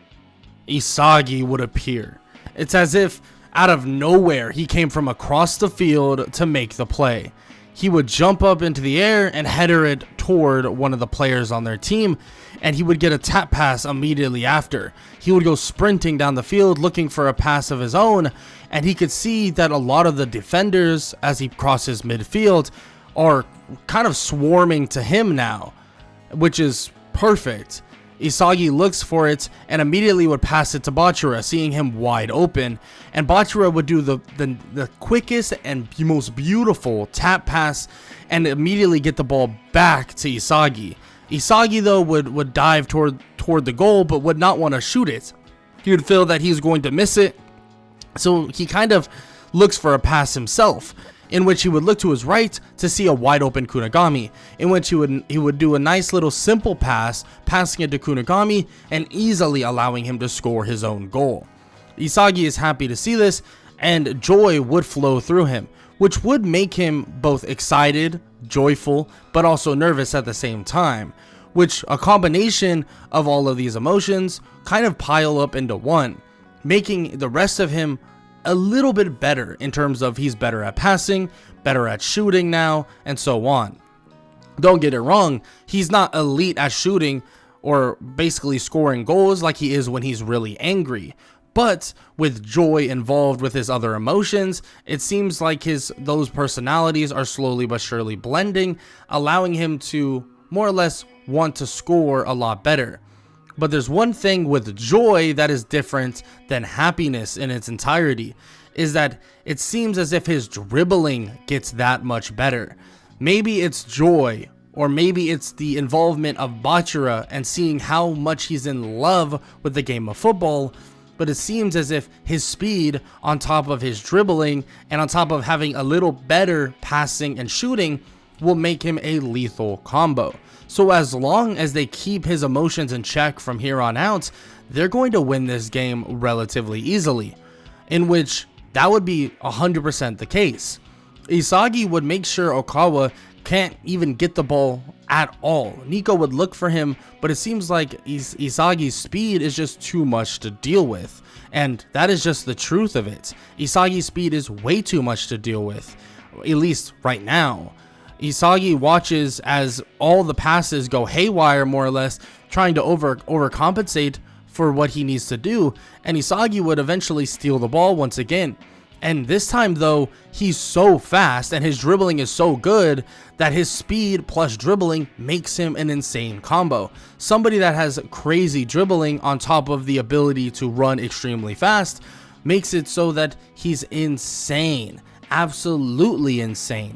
Isagi would appear. It's as if out of nowhere he came from across the field to make the play. He would jump up into the air and header it toward one of the players on their team, and he would get a tap pass immediately after. He would go sprinting down the field looking for a pass of his own, and he could see that a lot of the defenders, as he crosses midfield, are kind of swarming to him now, which is perfect. Isagi looks for it and immediately would pass it to Bachira, seeing him wide open, and Bachira would do the quickest and most beautiful tap pass and immediately get the ball back to Isagi. Isagi though would dive toward the goal, but would not want to shoot it. He would feel that he's going to miss it, so he kind of looks for a pass himself, in which he would look to his right to see a wide open Kunigami, in which he would do a nice little simple pass, passing it to Kunigami and easily allowing him to score his own goal. Isagi is happy to see this, and joy would flow through him, which would make him both excited, joyful, but also nervous at the same time, which a combination of all of these emotions kind of pile up into one, making the rest of him a little bit better in terms of he's better at passing, better at shooting now, and so on. Don't get it wrong, he's not elite at shooting or basically scoring goals like he is when he's really angry. But with joy involved with his other emotions, it seems like those personalities are slowly but surely blending, allowing him to more or less want to score a lot better. But there's one thing with joy that is different than happiness in its entirety, is that it seems as if his dribbling gets that much better. Maybe it's joy, or maybe it's the involvement of Bachira and seeing how much he's in love with the game of football, but it seems as if his speed on top of his dribbling and on top of having a little better passing and shooting will make him a lethal combo. So as long as they keep his emotions in check from here on out, they're going to win this game relatively easily, in which that would be 100% the case. Isagi would make sure Okawa can't even get the ball at all. Nico would look for him, but it seems like Isagi's speed is just too much to deal with. And that is just the truth of it. Isagi's speed is way too much to deal with, at least right now. Isagi watches as all the passes go haywire, more or less, trying to overcompensate for what he needs to do, and Isagi would eventually steal the ball once again. And this time though, he's so fast and his dribbling is so good that his speed plus dribbling makes him an insane combo. Somebody that has crazy dribbling on top of the ability to run extremely fast makes it so that he's insane, absolutely insane.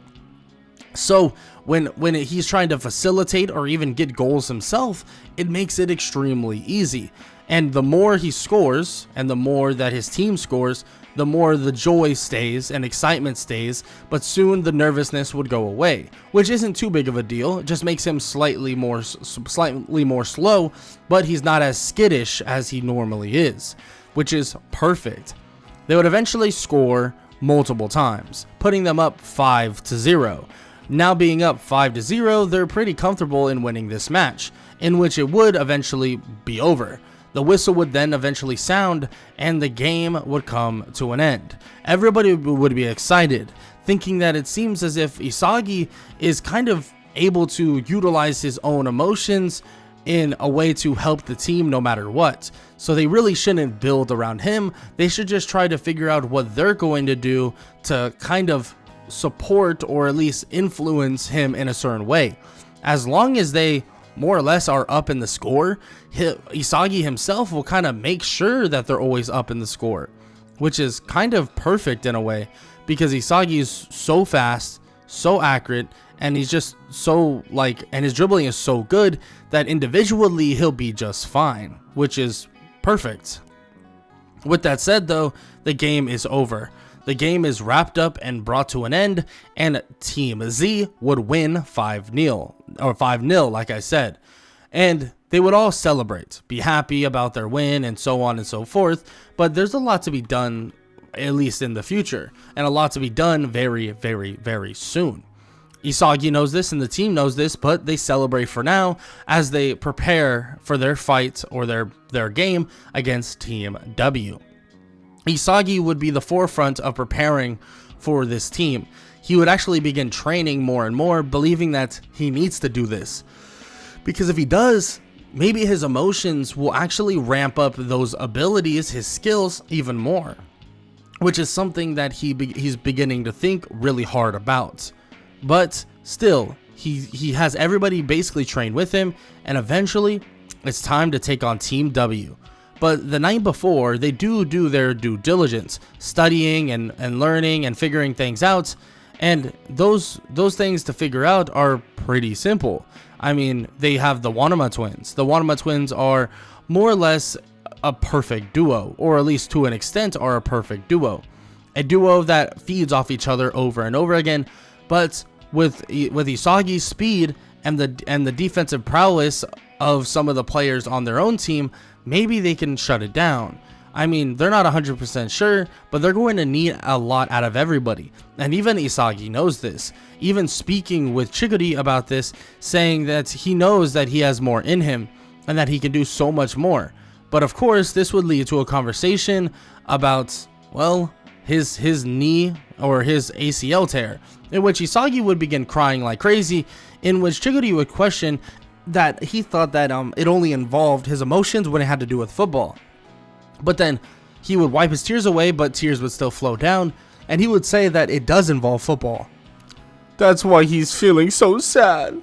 So when he's trying to facilitate or even get goals himself, it makes it extremely easy. And the more he scores and the more that his team scores, the more the joy stays and excitement stays, but soon the nervousness would go away, which isn't too big of a deal. It just makes him slightly more slow, but he's not as skittish as he normally is, which is perfect. They would eventually score multiple times, putting them up 5-0. Now being up 5-0, they're pretty comfortable in winning this match, in which it would eventually be over. The whistle would then eventually sound and the game would come to an end. Everybody would be excited, thinking that it seems as if Isagi is kind of able to utilize his own emotions in a way to help the team no matter what. So they really shouldn't build around him. They should just try to figure out what they're going to do to kind of support or at least influence him in a certain way. As long as they more or less are up in the score, Isagi himself will kind of make sure that they're always up in the score, which is kind of perfect in a way, because Isagi is so fast, so accurate, and he's just so and his dribbling is so good that individually he'll be just fine, which is perfect. With that said though, the game is over. The game is wrapped up and brought to an end, and Team Z would win 5-0, like I said. And they would all celebrate, be happy about their win, and so on and so forth. But there's a lot to be done, at least in the future, and a lot to be done very, very, very soon. Isagi knows this and the team knows this, but they celebrate for now as they prepare for their fight or their game against Team W. Isagi would be the forefront of preparing for this team. He would actually begin training more and more, believing that he needs to do this. Because if he does, maybe his emotions will actually ramp up those abilities, his skills, even more. Which is something that he's beginning to think really hard about. But still, he has everybody basically trained with him, and eventually, it's time to take on Team W. But the night before, they do their due diligence, studying and learning and figuring things out. And those things to figure out are pretty simple. I mean, they have the Wanama twins. The Wanama twins are more or less a perfect duo, or at least to an extent are a perfect duo. A duo that feeds off each other over and over again, but with Isagi's speed and the defensive prowess of some of the players on their own team, maybe they can shut it down. I mean, they're not 100% sure, but they're going to need a lot out of everybody. And even Isagi knows this. Even speaking with Chiguri about this, saying that he knows that he has more in him and that he can do so much more. But of course, this would lead to a conversation about, well, his knee or his ACL tear, in which Isagi would begin crying like crazy, in which Chiguri would question that he thought that it only involved his emotions when it had to do with football. But then he would wipe his tears away, but tears would still flow down, and he would say that it does involve football. That's why he's feeling so sad.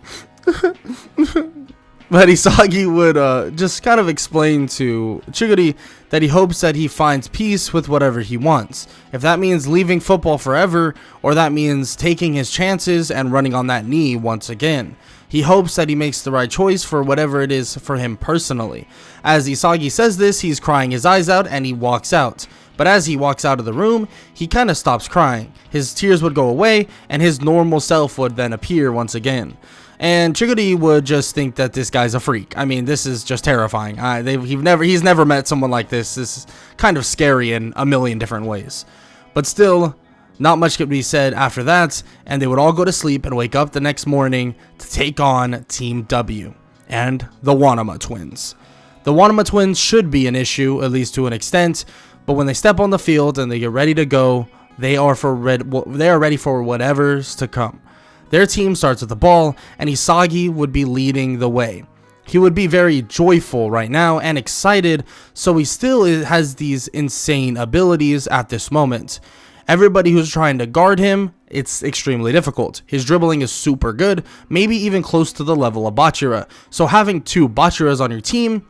But Isagi would just kind of explain to Chiguri that he hopes that he finds peace with whatever he wants. If that means leaving football forever, or that means taking his chances and running on that knee once again. He hopes that he makes the right choice for whatever it is for him personally. As Isagi says this, he's crying his eyes out and he walks out. But as he walks out of the room, he kind of stops crying. His tears would go away and his normal self would then appear once again. And Chiguri would just think that this guy's a freak. I mean, this is just terrifying. He's never met someone like this. This is kind of scary in a million different ways. But still, not much could be said after that, and they would all go to sleep and wake up the next morning to take on Team W and the Wanama twins. The Wanama twins should be an issue, at least to an extent, but when they step on the field and they get ready to go, they are ready for whatever's to come. Their team starts with the ball, and Isagi would be leading the way. He would be very joyful right now and excited, so he still has these insane abilities at this moment. Everybody who's trying to guard him, it's extremely difficult. His dribbling is super good, maybe even close to the level of Bachira. So having two Bachiras on your team,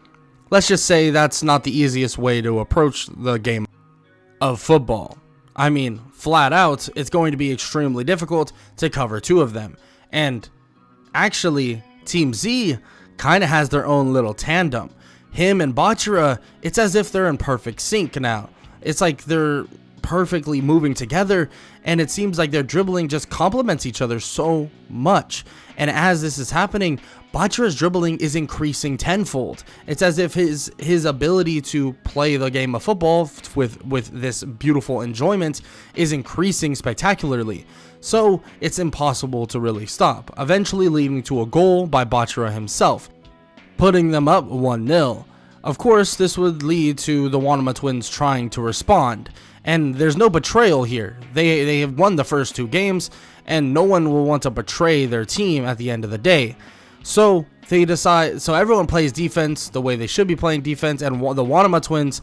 let's just say that's not the easiest way to approach the game of football. I mean, flat out, it's going to be extremely difficult to cover two of them. And actually, Team Z kind of has their own little tandem. Him and Bachira, it's as if they're in perfect sync now. It's like they're perfectly moving together, and it seems like their dribbling just complements each other so much. And as this is happening, Bachira's dribbling is increasing tenfold. It's as if his ability to play the game of football with this beautiful enjoyment is increasing spectacularly. So it's impossible to really stop, eventually leading to a goal by Bachira himself, putting them up 1-0. Of course, this would lead to the Wanama twins trying to respond, and there's no betrayal here. They have won the first two games, and no one will want to betray their team at the end of the day. So they decide. So everyone plays defense the way they should be playing defense, and the Wanama twins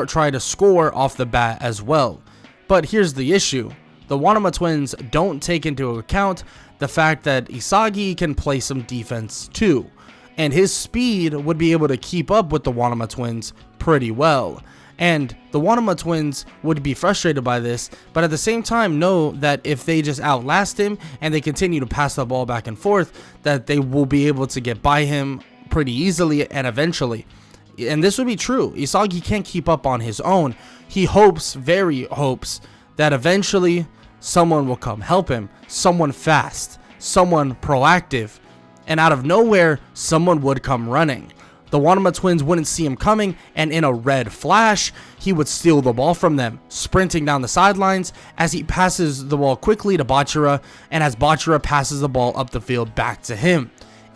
try to score off the bat as well. But here's the issue: the Wanama twins don't take into account the fact that Isagi can play some defense too, and his speed would be able to keep up with the Wanama twins pretty well. And the Wanama twins would be frustrated by this, but at the same time know that if they just outlast him and they continue to pass the ball back and forth, that they will be able to get by him pretty easily and eventually. And this would be true. Isagi can't keep up on his own. He very hopes that eventually someone will come help him, someone fast, someone proactive, and out of nowhere, someone would come running. The Wanama twins wouldn't see him coming, and in a red flash, he would steal the ball from them, sprinting down the sidelines as he passes the ball quickly to Bachira, and as Bachira passes the ball up the field back to him.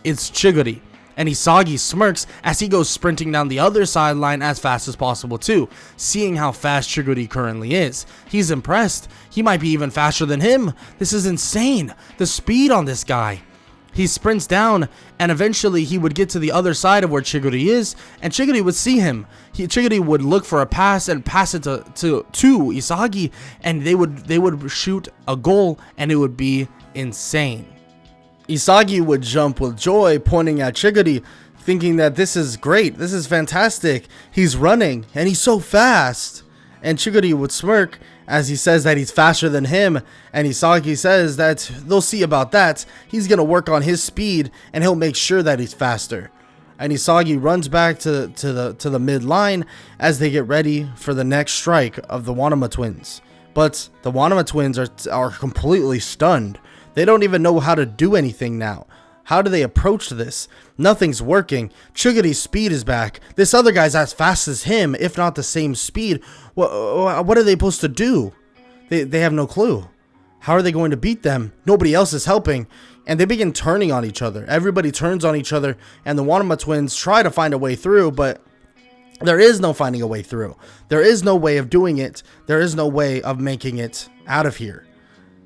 It's Chiguri, and Isagi smirks as he goes sprinting down the other sideline as fast as possible too, seeing how fast Chiguri currently is. He's impressed. He might be even faster than him. This is insane. The speed on this guy. He sprints down, and eventually he would get to the other side of where Chiguri is, and Chiguri would see him. Chiguri would look for a pass and pass it to Isagi, and they would shoot a goal, and it would be insane. Isagi would jump with joy, pointing at Chiguri, thinking that this is great, this is fantastic. He's running, and he's so fast. And Chiguri would smirk as he says that he's faster than him, and Isagi says that they'll see about that. He's going to work on his speed, and he'll make sure that he's faster. And Isagi runs back to the mid-line as they get ready for the next strike of the Wanama twins. But the Wanama twins are completely stunned. They don't even know how to do anything now. How do they approach this? Nothing's working. Chiguri's speed is back. This other guy's as fast as him, if not the same speed. What are they supposed to do? They have no clue. How are they going to beat them? Nobody else is helping. And they begin turning on each other. Everybody turns on each other, and the Wanama twins try to find a way through, but there is no finding a way through. There is no way of doing it. There is no way of making it out of here.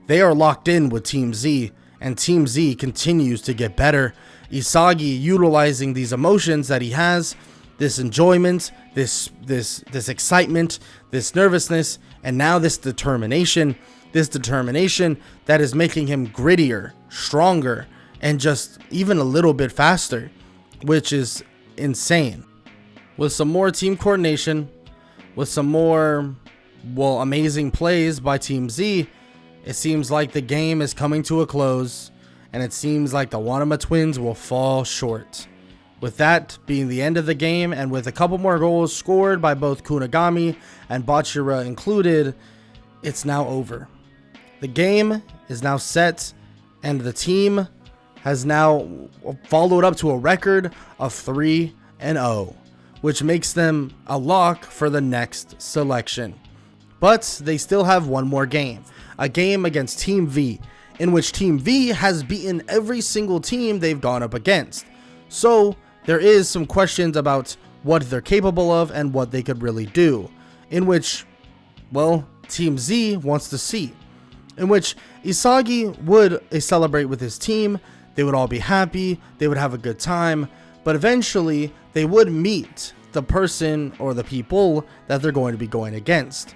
They are locked in with Team Z, and Team Z continues to get better. Isagi utilizing these emotions that he has, this enjoyment, this excitement, this nervousness, and now this determination that is making him grittier, stronger, and just even a little bit faster, which is insane. With some more team coordination, with some more, amazing plays by Team Z, it seems like the game is coming to a close, and it seems like the Wanama twins will fall short. With that being the end of the game, and with a couple more goals scored by both Kunigami and Bachira included, it's now over. The game is now set, and the team has now followed up to a record of 3-0, which makes them a lock for the next selection. But they still have one more game, a game against Team V, in which Team V has beaten every single team they've gone up against. So there is some questions about what they're capable of and what they could really do, in which, well, Team Z wants to see, in which Isagi would celebrate with his team. They would all be happy, they would have a good time, but eventually they would meet the person or the people that they're going to be going against.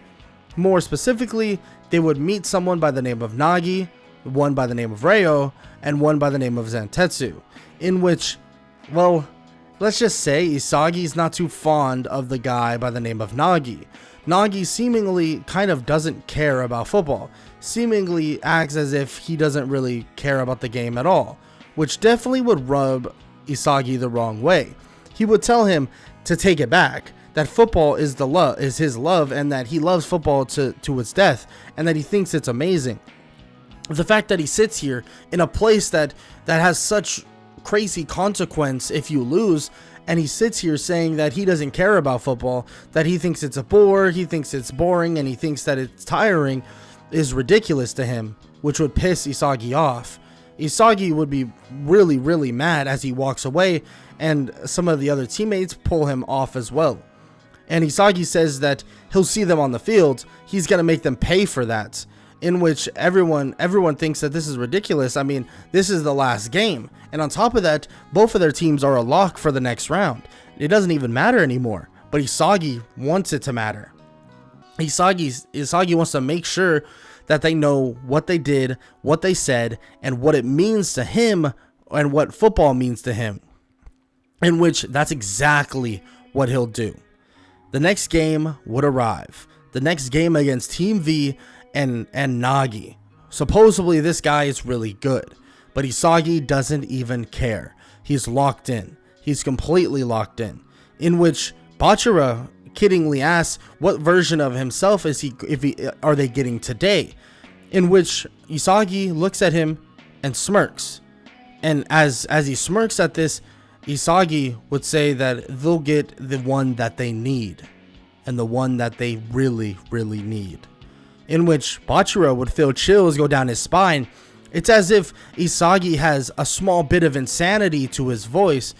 More specifically, they would meet someone by the name of Nagi, one by the name of Ryo, and one by the name of Zantetsu, in which, well, let's just say Isagi's not too fond of the guy by the name of Nagi. Nagi seemingly kind of doesn't care about football, seemingly acts as if he doesn't really care about the game at all, which definitely would rub Isagi the wrong way. He would tell him to take it back, that football is his love, and that he loves football to its death, and that he thinks it's amazing. The fact that he sits here in a place that has such crazy consequence if you lose, and he sits here saying that he doesn't care about football, that he thinks it's a bore, he thinks it's boring, and he thinks that it's tiring, is ridiculous to him, which would piss Isagi off. Isagi would be really, really mad as he walks away, and some of the other teammates pull him off as well. And Isagi says that he'll see them on the field, he's going to make them pay for that, in which everyone thinks that this is ridiculous. I mean, this is the last game, and on top of that, both of their teams are a lock for the next round. It doesn't even matter anymore, but Isagi wants it to matter. Isagi wants to make sure that they know what they did, what they said, and what it means to him, and what football means to him, in which that's exactly what he'll do. The next game would arrive. The next game against Team V and Nagi. Supposedly this guy is really good, but Isagi doesn't even care. He's locked in. He's completely locked in which Bachira kiddingly asks what version of himself are they getting today, in which Isagi looks at him and smirks. And as he smirks at this, Isagi would say that they'll get the one that they need, and the one that they really, really need. In which Bachira would feel chills go down his spine. It's as if Isagi has a small bit of insanity to his voice,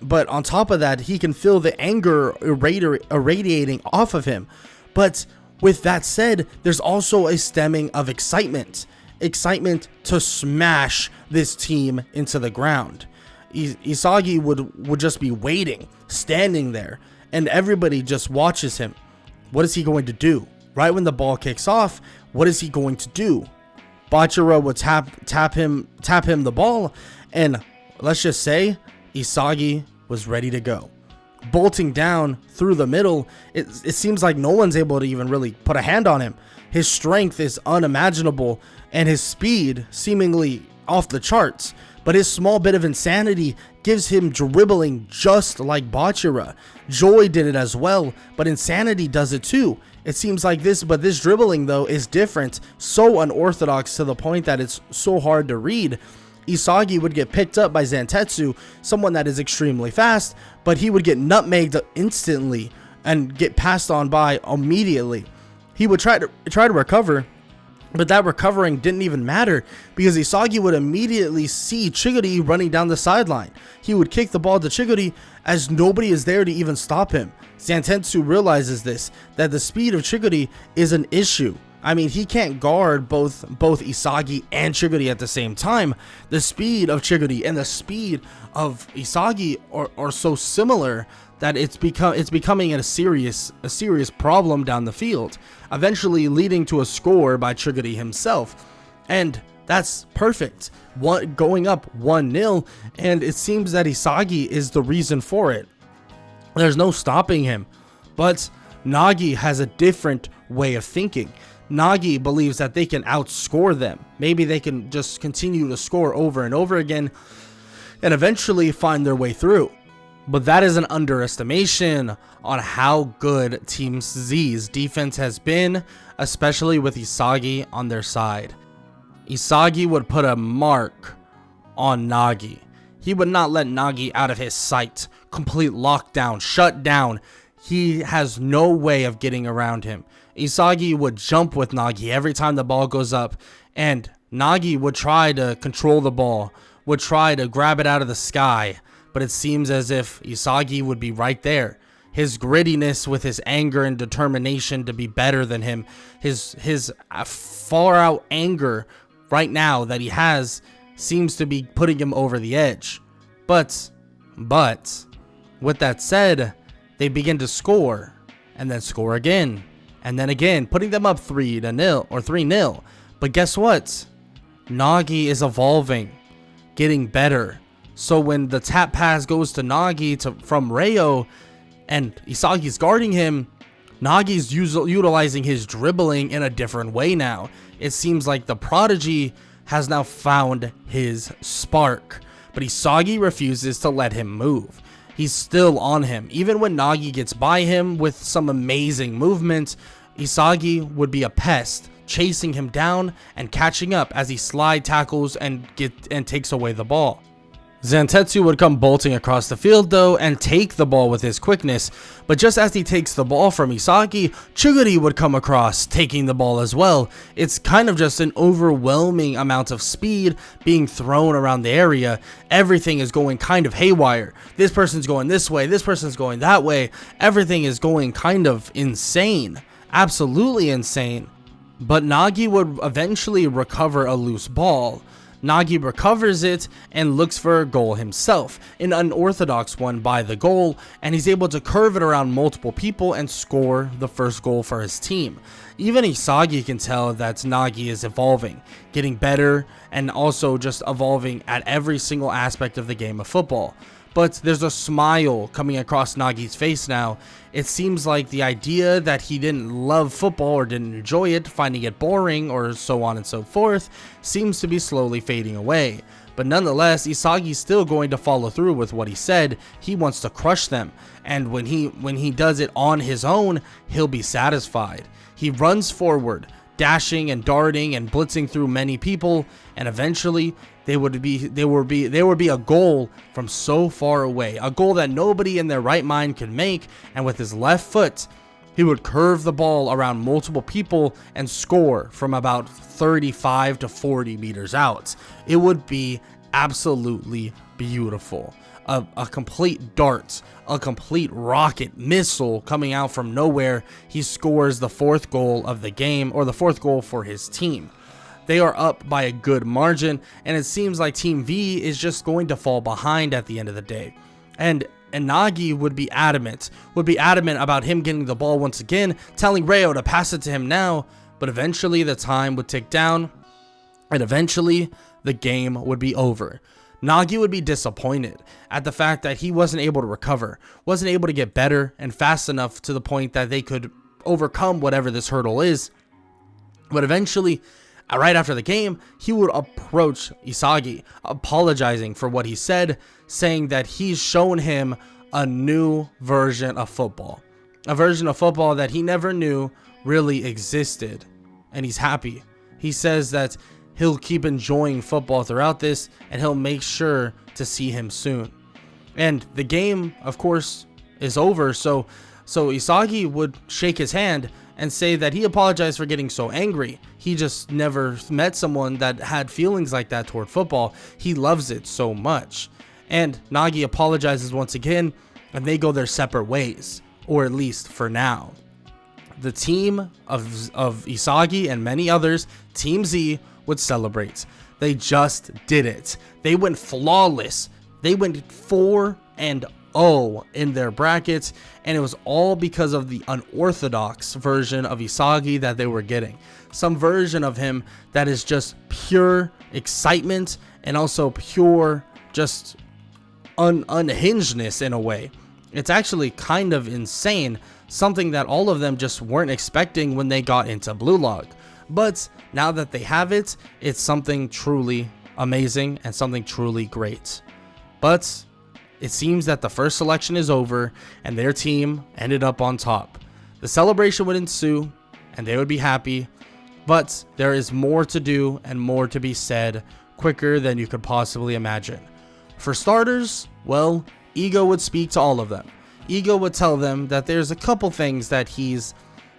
but on top of that, he can feel the anger irradiating off of him. But with that said, there's also a stemming of excitement to smash this team into the ground. Isagi would just be waiting, standing there, and everybody just watches him. What is he going to do? Right when the ball kicks off, what is he going to do? Bachira would tap him the ball, and let's just say Isagi was ready to go. Bolting down through the middle, it seems like no one's able to even really put a hand on him. His strength is unimaginable, and his speed seemingly off the charts. But his small bit of insanity gives him dribbling just like Bachira. Joy did it as well, but insanity does it too. It seems like this dribbling though is different, so unorthodox to the point that it's so hard to read. Isagi would get picked up by Zantetsu, someone that is extremely fast, but he would get nutmegged instantly and get passed on by immediately. He would try to recover, but that recovering didn't even matter because Isagi would immediately see Chiguri running down the sideline. He would kick the ball to Chiguri as nobody is there to even stop him. Zantetsu realizes this, that the speed of Chiguri is an issue. I mean, he can't guard both Isagi and Chiguri at the same time. The speed of Chiguri and the speed of Isagi are so similar that it's becoming a serious problem down the field, eventually leading to a score by Chiguri himself. And that's perfect. Going up 1-0, and it seems that Isagi is the reason for it. There's no stopping him. But Nagi has a different way of thinking. Nagi believes that they can outscore them. Maybe they can just continue to score over and over again and eventually find their way through. But that is an underestimation on how good Team Z's defense has been, especially with Isagi on their side. Isagi would put a mark on Nagi. He would not let Nagi out of his sight. Complete lockdown, shut down. He has no way of getting around him. Isagi would jump with Nagi every time the ball goes up, and Nagi would try to control the ball, would try to grab it out of the sky, but it seems as if Isagi would be right there. His grittiness with his anger and determination to be better than him, his far out anger right now that he has seems to be putting him over the edge. But with that said, they begin to score and then score again and then again, putting them up 3-0 or 3-0. But guess what? Nagi is evolving, getting better. So when the tap pass goes to Nagi from Ryo and Isagi's guarding him, Nagi's utilizing his dribbling in a different way now. It seems like the prodigy has now found his spark, but Isagi refuses to let him move. He's still on him. Even when Nagi gets by him with some amazing movement, Isagi would be a pest, chasing him down and catching up as he slide tackles and takes away the ball. Zantetsu would come bolting across the field though and take the ball with his quickness, but just as he takes the ball from Isagi, Chuguri would come across, taking the ball as well. It's kind of just an overwhelming amount of speed being thrown around the area. Everything is going kind of haywire. This person's going this way, this person's going that way. Everything is going kind of insane. Absolutely insane. But Nagi would eventually recover a loose ball. Nagi recovers it and looks for a goal himself, an unorthodox one by the goal, and he's able to curve it around multiple people and score the first goal for his team. Even Isagi can tell that Nagi is evolving, getting better, and also just evolving at every single aspect of the game of football. But there's a smile coming across Nagi's face now. It seems like the idea that he didn't love football or didn't enjoy it, finding it boring or so on and so forth, seems to be slowly fading away. But nonetheless, Isagi's still going to follow through with what he said. He wants to crush them, and when he does it on his own, he'll be satisfied. He runs forward, dashing and darting and blitzing through many people, and eventually there would be a goal from so far away, a goal that nobody in their right mind could make, and with his left foot he would curve the ball around multiple people and score from about 35 to 40 meters out. It would be absolutely beautiful. A complete dart, a complete rocket missile coming out from nowhere. He scores the fourth goal of the game, or the fourth goal for his team. They are up by a good margin, and it seems like Team V is just going to fall behind at the end of the day. And Nagi would be adamant about him getting the ball once again, telling Ryo to pass it to him now, but eventually the time would tick down, and eventually the game would be over. Nagi would be disappointed at the fact that he wasn't able to recover, wasn't able to get better and fast enough to the point that they could overcome whatever this hurdle is. But eventually, right after the game, he would approach Isagi, apologizing for what he said, saying that he's shown him a new version of football, a version of football that he never knew really existed, and he's happy. He says that he'll keep enjoying football throughout this, and he'll make sure to see him soon. And the game, of course, is over, so Isagi would shake his hand and say that he apologized for getting so angry. He just never met someone that had feelings like that toward football. He loves it so much. And Nagi apologizes once again, and they go their separate ways, or at least for now. The team of Isagi and many others, Team Z, would celebrate. They just did it. They went flawless. They went 4-0 in their brackets, and it was all because of the unorthodox version of Isagi that they were getting. Some version of him that is just pure excitement and also pure just unhingedness in a way. It's actually kind of insane, something that all of them just weren't expecting when they got into Blue Log. But now that they have it, it's something truly amazing and something truly great. But it seems that the first selection is over and their team ended up on top. The celebration would ensue and they would be happy, but there is more to do and more to be said quicker than you could possibly imagine. For starters, well, Ego would speak to all of them. Ego would tell them that there's a couple things that he's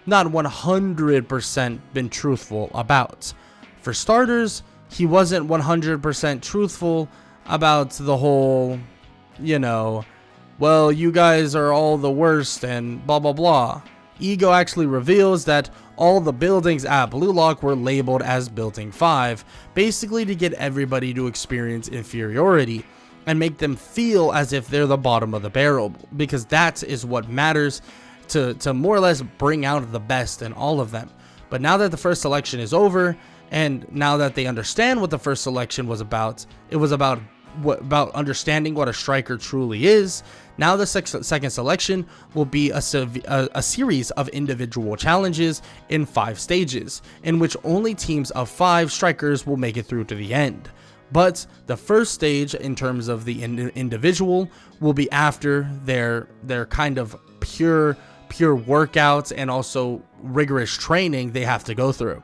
not 100% been truthful about. For starters, he wasn't 100% truthful about the whole, well, you guys are all the worst and blah blah blah. Ego actually reveals that all the buildings at Blue Lock were labeled as Building 5, basically to get everybody to experience inferiority and make them feel as if they're the bottom of the barrel, because that is what matters to more or less bring out the best in all of them. But now that the first selection is over, and now that they understand what the first selection was about, it was about understanding what a striker truly is. Now the second selection will be a series of individual challenges in 5 stages, in which only teams of 5 strikers will make it through to the end. But the first stage, in terms of the individual, will be after their kind of pure workouts and also rigorous training they have to go through.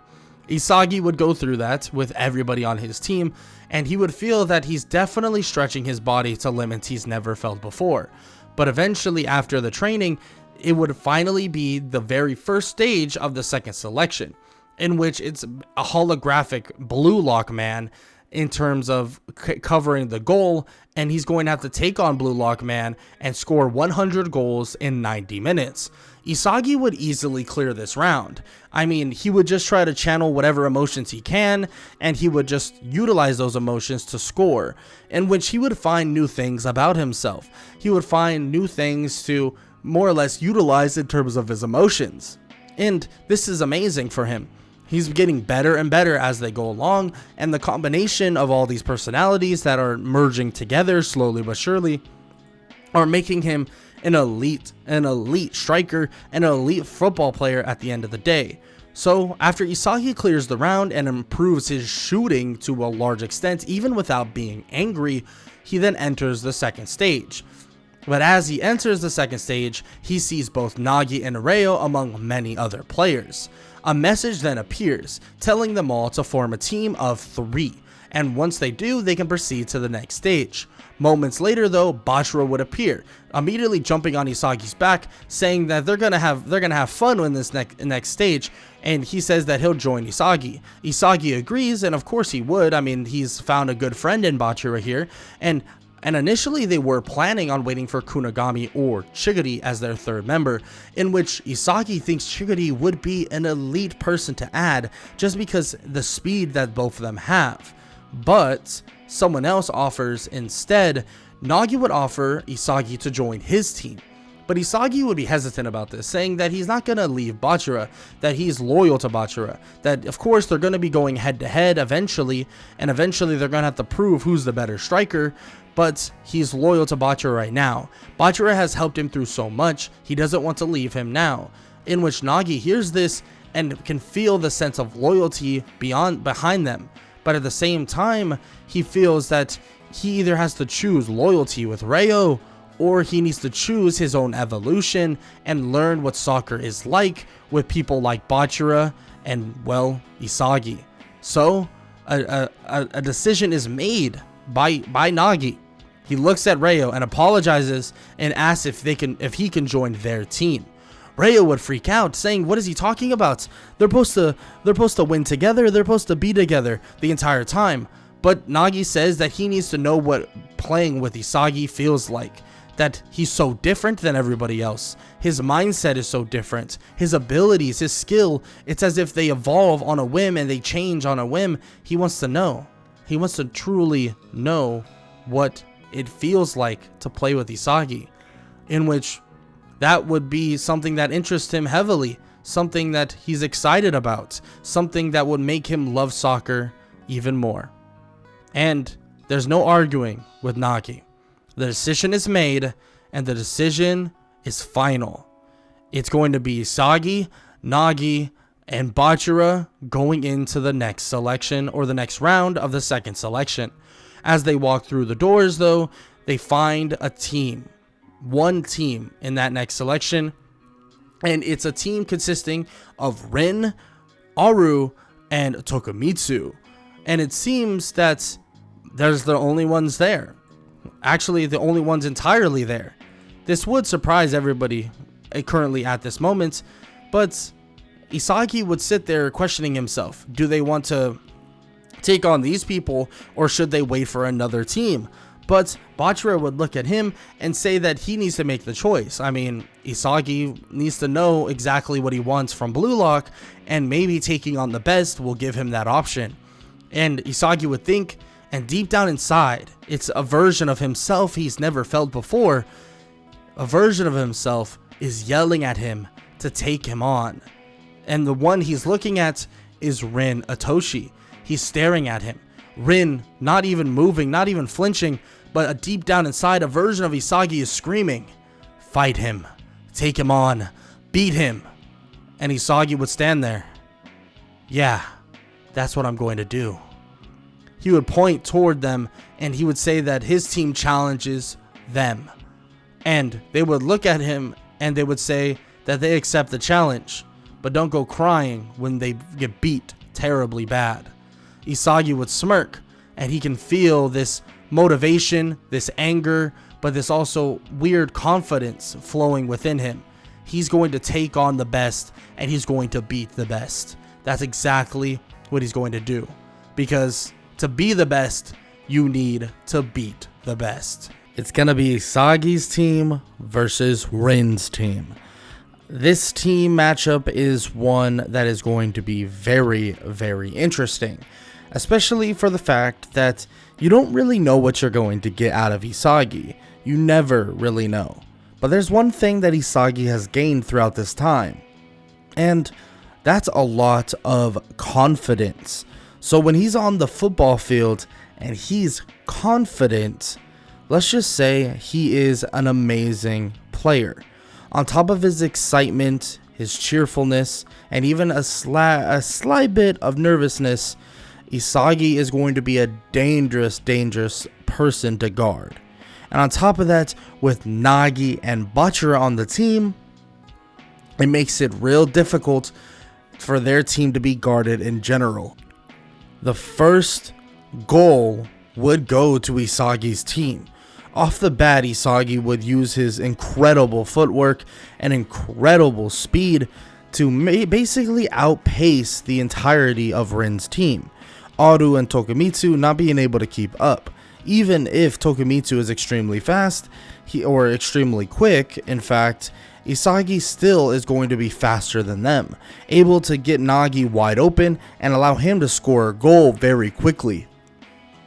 Isagi would go through that with everybody on his team, and he would feel that he's definitely stretching his body to limits he's never felt before. But eventually, after the training, it would finally be the very first stage of the second selection, in which it's a holographic Blue Lock man in terms of covering the goal, and he's going to have to take on Blue Lock man and score 100 goals in 90 minutes. Isagi would easily clear this round. I mean, he would just try to channel whatever emotions he can, and he would just utilize those emotions to score, in which he would find new things about himself. He would find new things to more or less utilize in terms of his emotions. And this is amazing for him. He's getting better and better as they go along, and the combination of all these personalities that are merging together slowly but surely are making him an elite striker and an elite football player at the end of the day. So after Isagi clears the round and improves his shooting to a large extent, even without being angry, he then enters the second stage. But as he enters the second stage, he sees both Nagi and Reo among many other players. A message then appears, telling them all to form a team of 3, and once they do, they can proceed to the next stage. Moments later though, Bachira would appear, immediately jumping on Isagi's back, saying that they're gonna have fun in this next stage, and he says that he'll join Isagi. Isagi agrees, and of course he would. I mean, he's found a good friend in Bachira here, and initially they were planning on waiting for Kunigami or Chigiri as their third member, in which Isagi thinks Chigiri would be an elite person to add just because the speed that both of them have. But someone else offers instead. Nagi would offer Isagi to join his team, but Isagi would be hesitant about this, saying that he's not going to leave Bachira, that he's loyal to Bachira, that of course they're going to be going head to head eventually, and eventually they're going to have to prove who's the better striker, but he's loyal to Bachira right now. Bachira has helped him through so much, he doesn't want to leave him now, in which Nagi hears this and can feel the sense of loyalty behind them. But at the same time, he feels that he either has to choose loyalty with Reo, or he needs to choose his own evolution and learn what soccer is like with people like Bachira and, well, Isagi. So, a decision is made by Nagi. He looks at Reo and apologizes and asks if he can join their team. Reo would freak out, saying, "What is he talking about? They're supposed to win together. They're supposed to be together the entire time." But Nagi says that he needs to know what playing with Isagi feels like. That he's so different than everybody else. His mindset is so different. His abilities, his skill, it's as if they evolve on a whim and they change on a whim. He wants to know. He wants to truly know what it feels like to play with Isagi, in which that would be something that interests him heavily, something that he's excited about, something that would make him love soccer even more. And there's no arguing with Nagi. The decision is made, and the decision is final. It's going to be Isagi, Nagi, and Bachira going into the next selection, or the next round of the second selection. As they walk through the doors, though, they find a team. One team in that next selection, and it's a team consisting of Rin, Aru, and Tokumitsu. And it seems that there's the only ones there. Actually, the only ones entirely there. This would surprise everybody currently at this moment, but Isagi would sit there questioning himself. Do they want to take on these people, or should they wait for another team? But Bachira would look at him and say that he needs to make the choice. I mean, Isagi needs to know exactly what he wants from Blue Lock, and maybe taking on the best will give him that option. And Isagi would think, and deep down inside, it's a version of himself he's never felt before. A version of himself is yelling at him to take him on. And the one he's looking at is Rin Itoshi. He's staring at him. Rin not even moving, not even flinching, but deep down inside, a version of Isagi is screaming, "Fight him, take him on, beat him." And Isagi would stand there. "Yeah, that's what I'm going to do." He would point toward them and he would say that his team challenges them. And they would look at him and they would say that they accept the challenge, but don't go crying when they get beat terribly bad. Isagi would smirk, and he can feel this motivation, this anger, but this also weird confidence flowing within him. He's going to take on the best, and he's going to beat the best. That's exactly what he's going to do. Because to be the best, you need to beat the best. It's going to be Isagi's team versus Rin's team. This team matchup is one that is going to be very, very interesting. Especially for the fact that you don't really know what you're going to get out of Isagi. You never really know. But there's one thing that Isagi has gained throughout this time, and that's a lot of confidence. So when he's on the football field and he's confident, let's just say he is an amazing player. On top of his excitement, his cheerfulness, and even a slight bit of nervousness, Isagi is going to be a dangerous person to guard. And on top of that, with Nagi and Bachira on the team, it makes it real difficult for their team to be guarded in general. The first goal would go to Isagi's team. Off the bat, Isagi would use his incredible footwork and incredible speed to basically outpace the entirety of Rin's team. Aru and Tokumitsu not being able to keep up. Even if Tokumitsu is extremely fast, or extremely quick, in fact, Isagi still is going to be faster than them, able to get Nagi wide open and allow him to score a goal very quickly,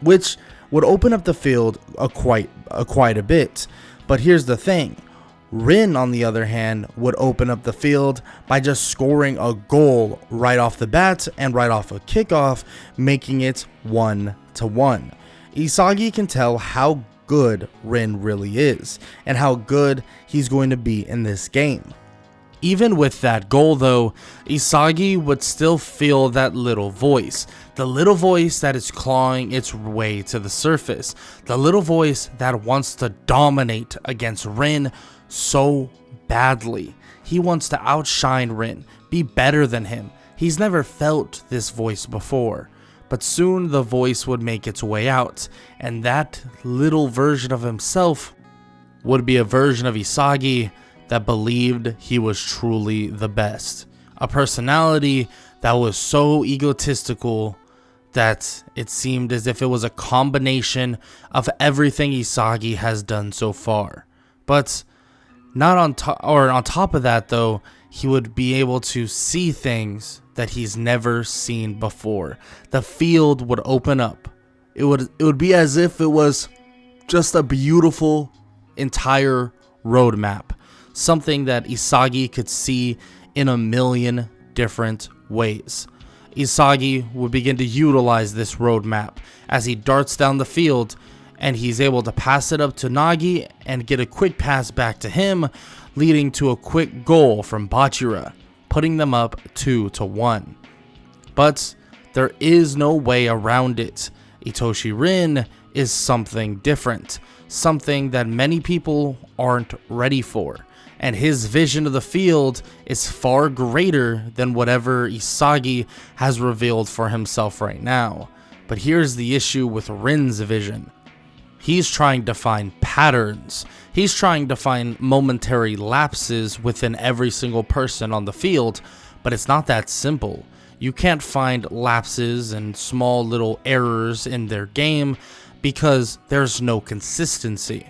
which would open up the field quite a bit. But here's the thing. Rin, on the other hand, would open up the field by just scoring a goal right off the bat and right off a kickoff, making it 1-1. Isagi can tell how good Rin really is and how good he's going to be in this game. Even with that goal though, Isagi would still feel that little voice. The little voice that is clawing its way to the surface. The little voice that wants to dominate against Rin so badly. He wants to outshine Rin, be better than him. He's never felt this voice before. But soon the voice would make its way out, and that little version of himself would be a version of Isagi that believed he was truly the best. A personality that was so egotistical that it seemed as if it was a combination of everything Isagi has done so far. But not on top of that though, he would be able to see things that he's never seen before. The field would open up. It would be as if it was just a beautiful entire roadmap. Something that Isagi could see in a million different ways. Isagi would begin to utilize this roadmap as he darts down the field, and he's able to pass it up to Nagi and get a quick pass back to him, leading to a quick goal from Bachira, putting them up 2-1. But there is no way around it. Itoshi Rin is something different, something that many people aren't ready for, and his vision of the field is far greater than whatever Isagi has revealed for himself right now. But here's the issue with Rin's vision. He's trying to find patterns. He's trying to find momentary lapses within every single person on the field, but it's not that simple. You can't find lapses and small little errors in their game because there's no consistency.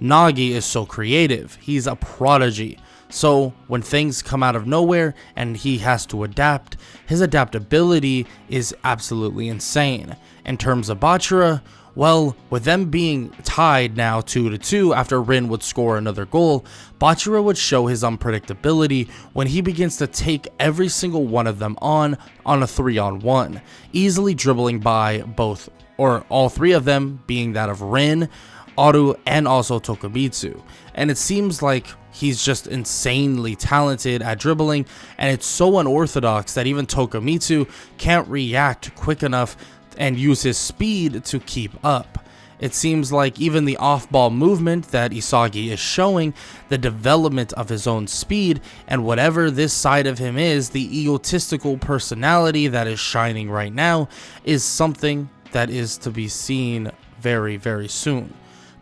Nagi is so creative. He's a prodigy. So when things come out of nowhere and he has to adapt, his adaptability is absolutely insane. In terms of Bachira, well, with them being tied now 2-2 after Rin would score another goal, Bachira would show his unpredictability when he begins to take every single one of them on a 3-on-1, easily dribbling by both or all three of them, being that of Rin, Aru, and also Tokumitsu. And it seems like he's just insanely talented at dribbling, and it's so unorthodox that even Tokumitsu can't react quick enough and use his speed to keep up. It seems like even the off-ball movement that Isagi is showing, the development of his own speed, and whatever this side of him is, the egotistical personality that is shining right now, is something that is to be seen very, very soon.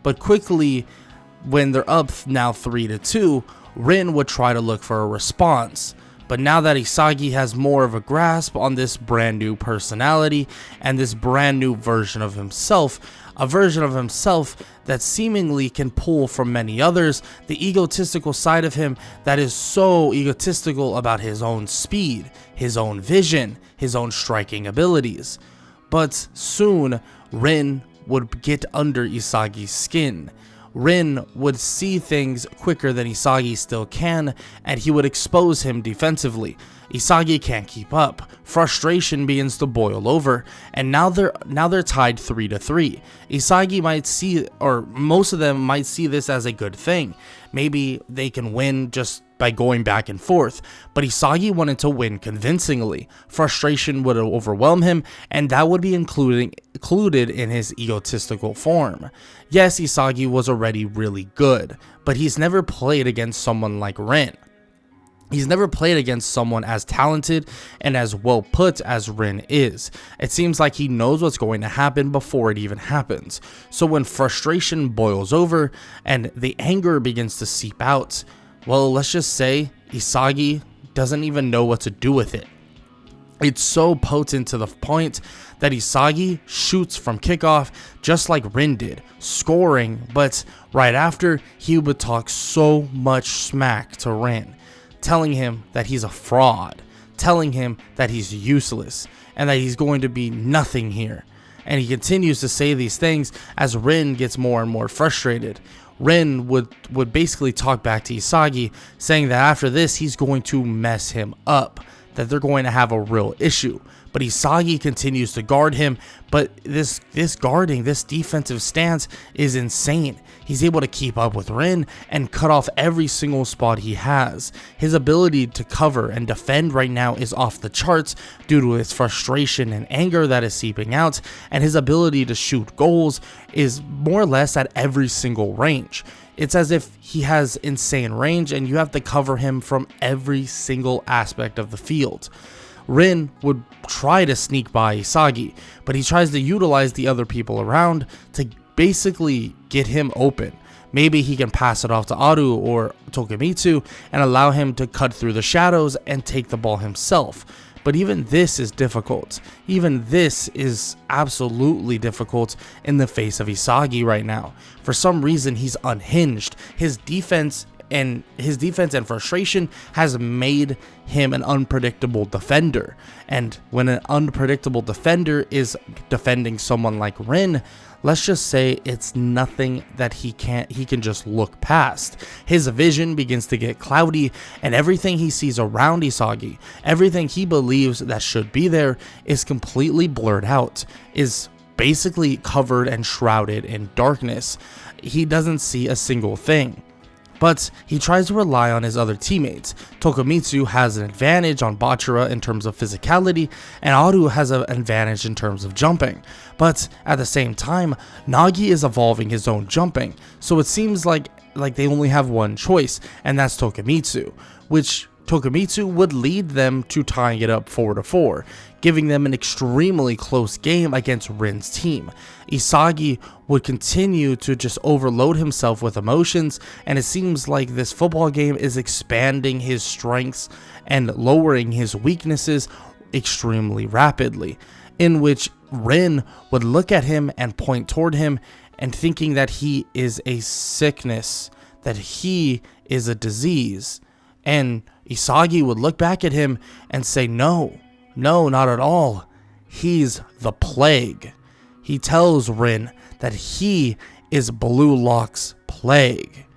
But quickly, when they're up now 3-2, Rin would try to look for a response. But now that Isagi has more of a grasp on this brand new personality and this brand new version of himself, a version of himself that seemingly can pull from many others, the egotistical side of him that is so egotistical about his own speed, his own vision, his own striking abilities. But soon, Rin would get under Isagi's skin. Rin would see things quicker than Isagi still can, and he would expose him defensively. Isagi can't keep up. Frustration begins to boil over, and now they're tied 3-3. Isagi might see, or most of them might see this as a good thing. Maybe they can win just by going back and forth, but Isagi wanted to win convincingly. Frustration would overwhelm him, and that would be included in his egotistical form. Yes, Isagi was already really good, but he's never played against someone like Rin. He's never played against someone as talented and as well put as Rin is. It seems like he knows what's going to happen before it even happens. So when frustration boils over and the anger begins to seep out, well, let's just say Isagi doesn't even know what to do with it. It's so potent to the point that Isagi shoots from kickoff just like Rin did, scoring, but right after he would talk so much smack to Rin, telling him that he's a fraud, telling him that he's useless, and that he's going to be nothing here. And he continues to say these things as Rin gets more and more frustrated. Rin would basically talk back to Isagi, saying that after this he's going to mess him up, that they're going to have a real issue. But Isagi continues to guard him, but this guarding, this defensive stance is insane. He's able to keep up with Rin and cut off every single spot he has. His ability to cover and defend right now is off the charts due to his frustration and anger that is seeping out, and his ability to shoot goals is more or less at every single range. It's as if he has insane range and you have to cover him from every single aspect of the field. Rin would try to sneak by Isagi, but he tries to utilize the other people around to basically get him open. Maybe he can pass it off to Aru or Tokumitsu and allow him to cut through the shadows and take the ball himself. But even this is difficult. Even this is absolutely difficult in the face of Isagi right now. For some reason, he's unhinged. His defense and frustration has made him an unpredictable defender. And when an unpredictable defender is defending someone like Rin, let's just say it's nothing that he can just look past. His vision begins to get cloudy, and everything he sees around Isagi, everything he believes that should be there, is completely blurred out, is basically covered and shrouded in darkness. He doesn't see a single thing. But he tries to rely on his other teammates. Tokumitsu has an advantage on Bachira in terms of physicality, and Aru has an advantage in terms of jumping. But at the same time, Nagi is evolving his own jumping, so it seems like they only have one choice, and that's Tokumitsu, which Tokumitsu would lead them to tying it up 4-4, giving them an extremely close game against Rin's team. Isagi would continue to just overload himself with emotions, and it seems like this football game is expanding his strengths and lowering his weaknesses extremely rapidly, in which Rin would look at him and point toward him and thinking that he is a sickness, that he is a disease. And Isagi would look back at him and say, no, not at all. He's the plague. He tells Rin that he is Blue Lock's plague.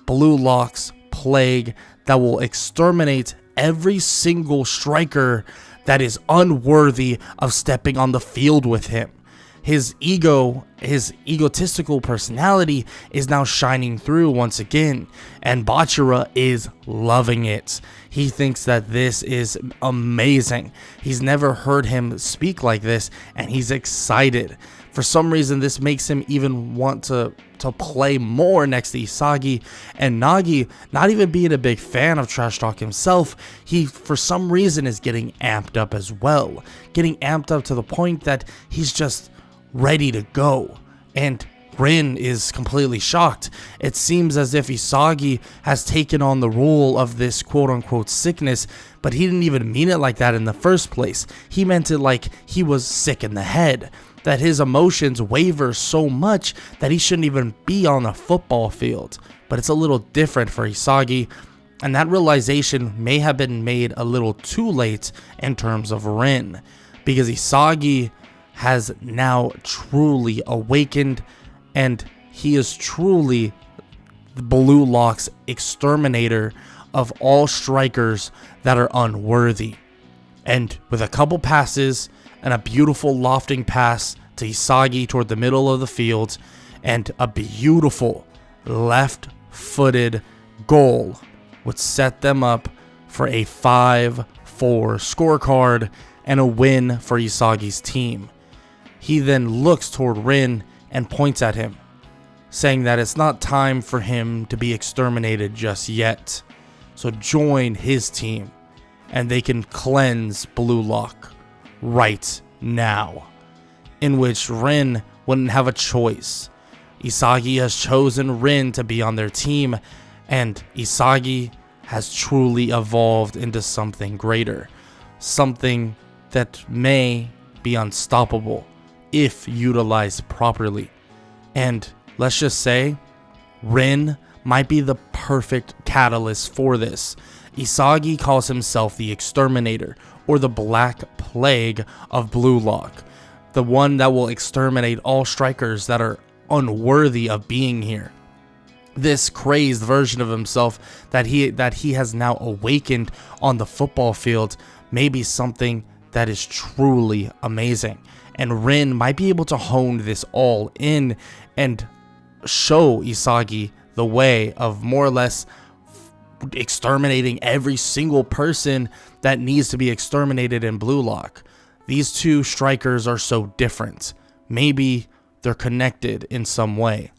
Blue Lock's plague that will exterminate every single striker that is unworthy of stepping on the field with him. His ego, his egotistical personality is now shining through once again, and Bachira is loving it. He thinks that this is amazing. He's never heard him speak like this, and he's excited. For some reason, this makes him even want to play more next to Isagi. And Nagi, not even being a big fan of trash talk himself, he for some reason is getting amped up as well. Getting amped up to the point that he's just ready to go. And Rin is completely shocked. It seems as if Isagi has taken on the role of this quote-unquote sickness, but he didn't even mean it like that in the first place. He meant it like he was sick in the head, that his emotions waver so much that he shouldn't even be on a football field. But it's a little different for Isagi, and that realization may have been made a little too late in terms of Rin, because Isagi has now truly awakened, and he is truly the Blue Lock's exterminator of all strikers that are unworthy. And with a couple passes and a beautiful lofting pass to Isagi toward the middle of the field and a beautiful left-footed goal would set them up for a 5-4 scorecard and a win for Isagi's team. He then looks toward Rin and points at him, saying that it's not time for him to be exterminated just yet. So join his team, and they can cleanse Blue Lock right now. In which Rin wouldn't have a choice. Isagi has chosen Rin to be on their team, and Isagi has truly evolved into something greater. Something that may be unstoppable if utilized properly. And let's just say, Rin might be the perfect catalyst for this. Isagi calls himself the exterminator, or the black plague of Blue Lock, the one that will exterminate all strikers that are unworthy of being here. This crazed version of himself that he has now awakened on the football field may be something that is truly amazing. And Rin might be able to hone this all in and show Isagi the way of more or less exterminating every single person that needs to be exterminated in Blue Lock. These two strikers are so different. Maybe they're connected in some way.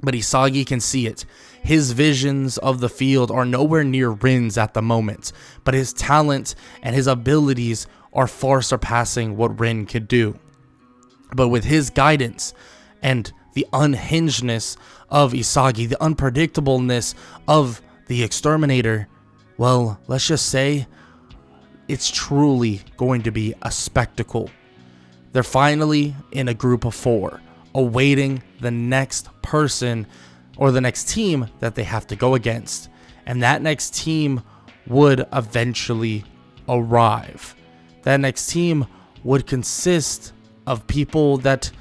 But Isagi can see it. His visions of the field are nowhere near Rin's at the moment, but his talent and his abilities are far surpassing what Rin could do. But with his guidance and the unhingedness of Isagi, the unpredictableness of the exterminator, well, let's just say it's truly going to be a spectacle. They're finally in a group of 4, awaiting the next person or the next team that they have to go against. And that next team would eventually arrive. That next team would consist of people that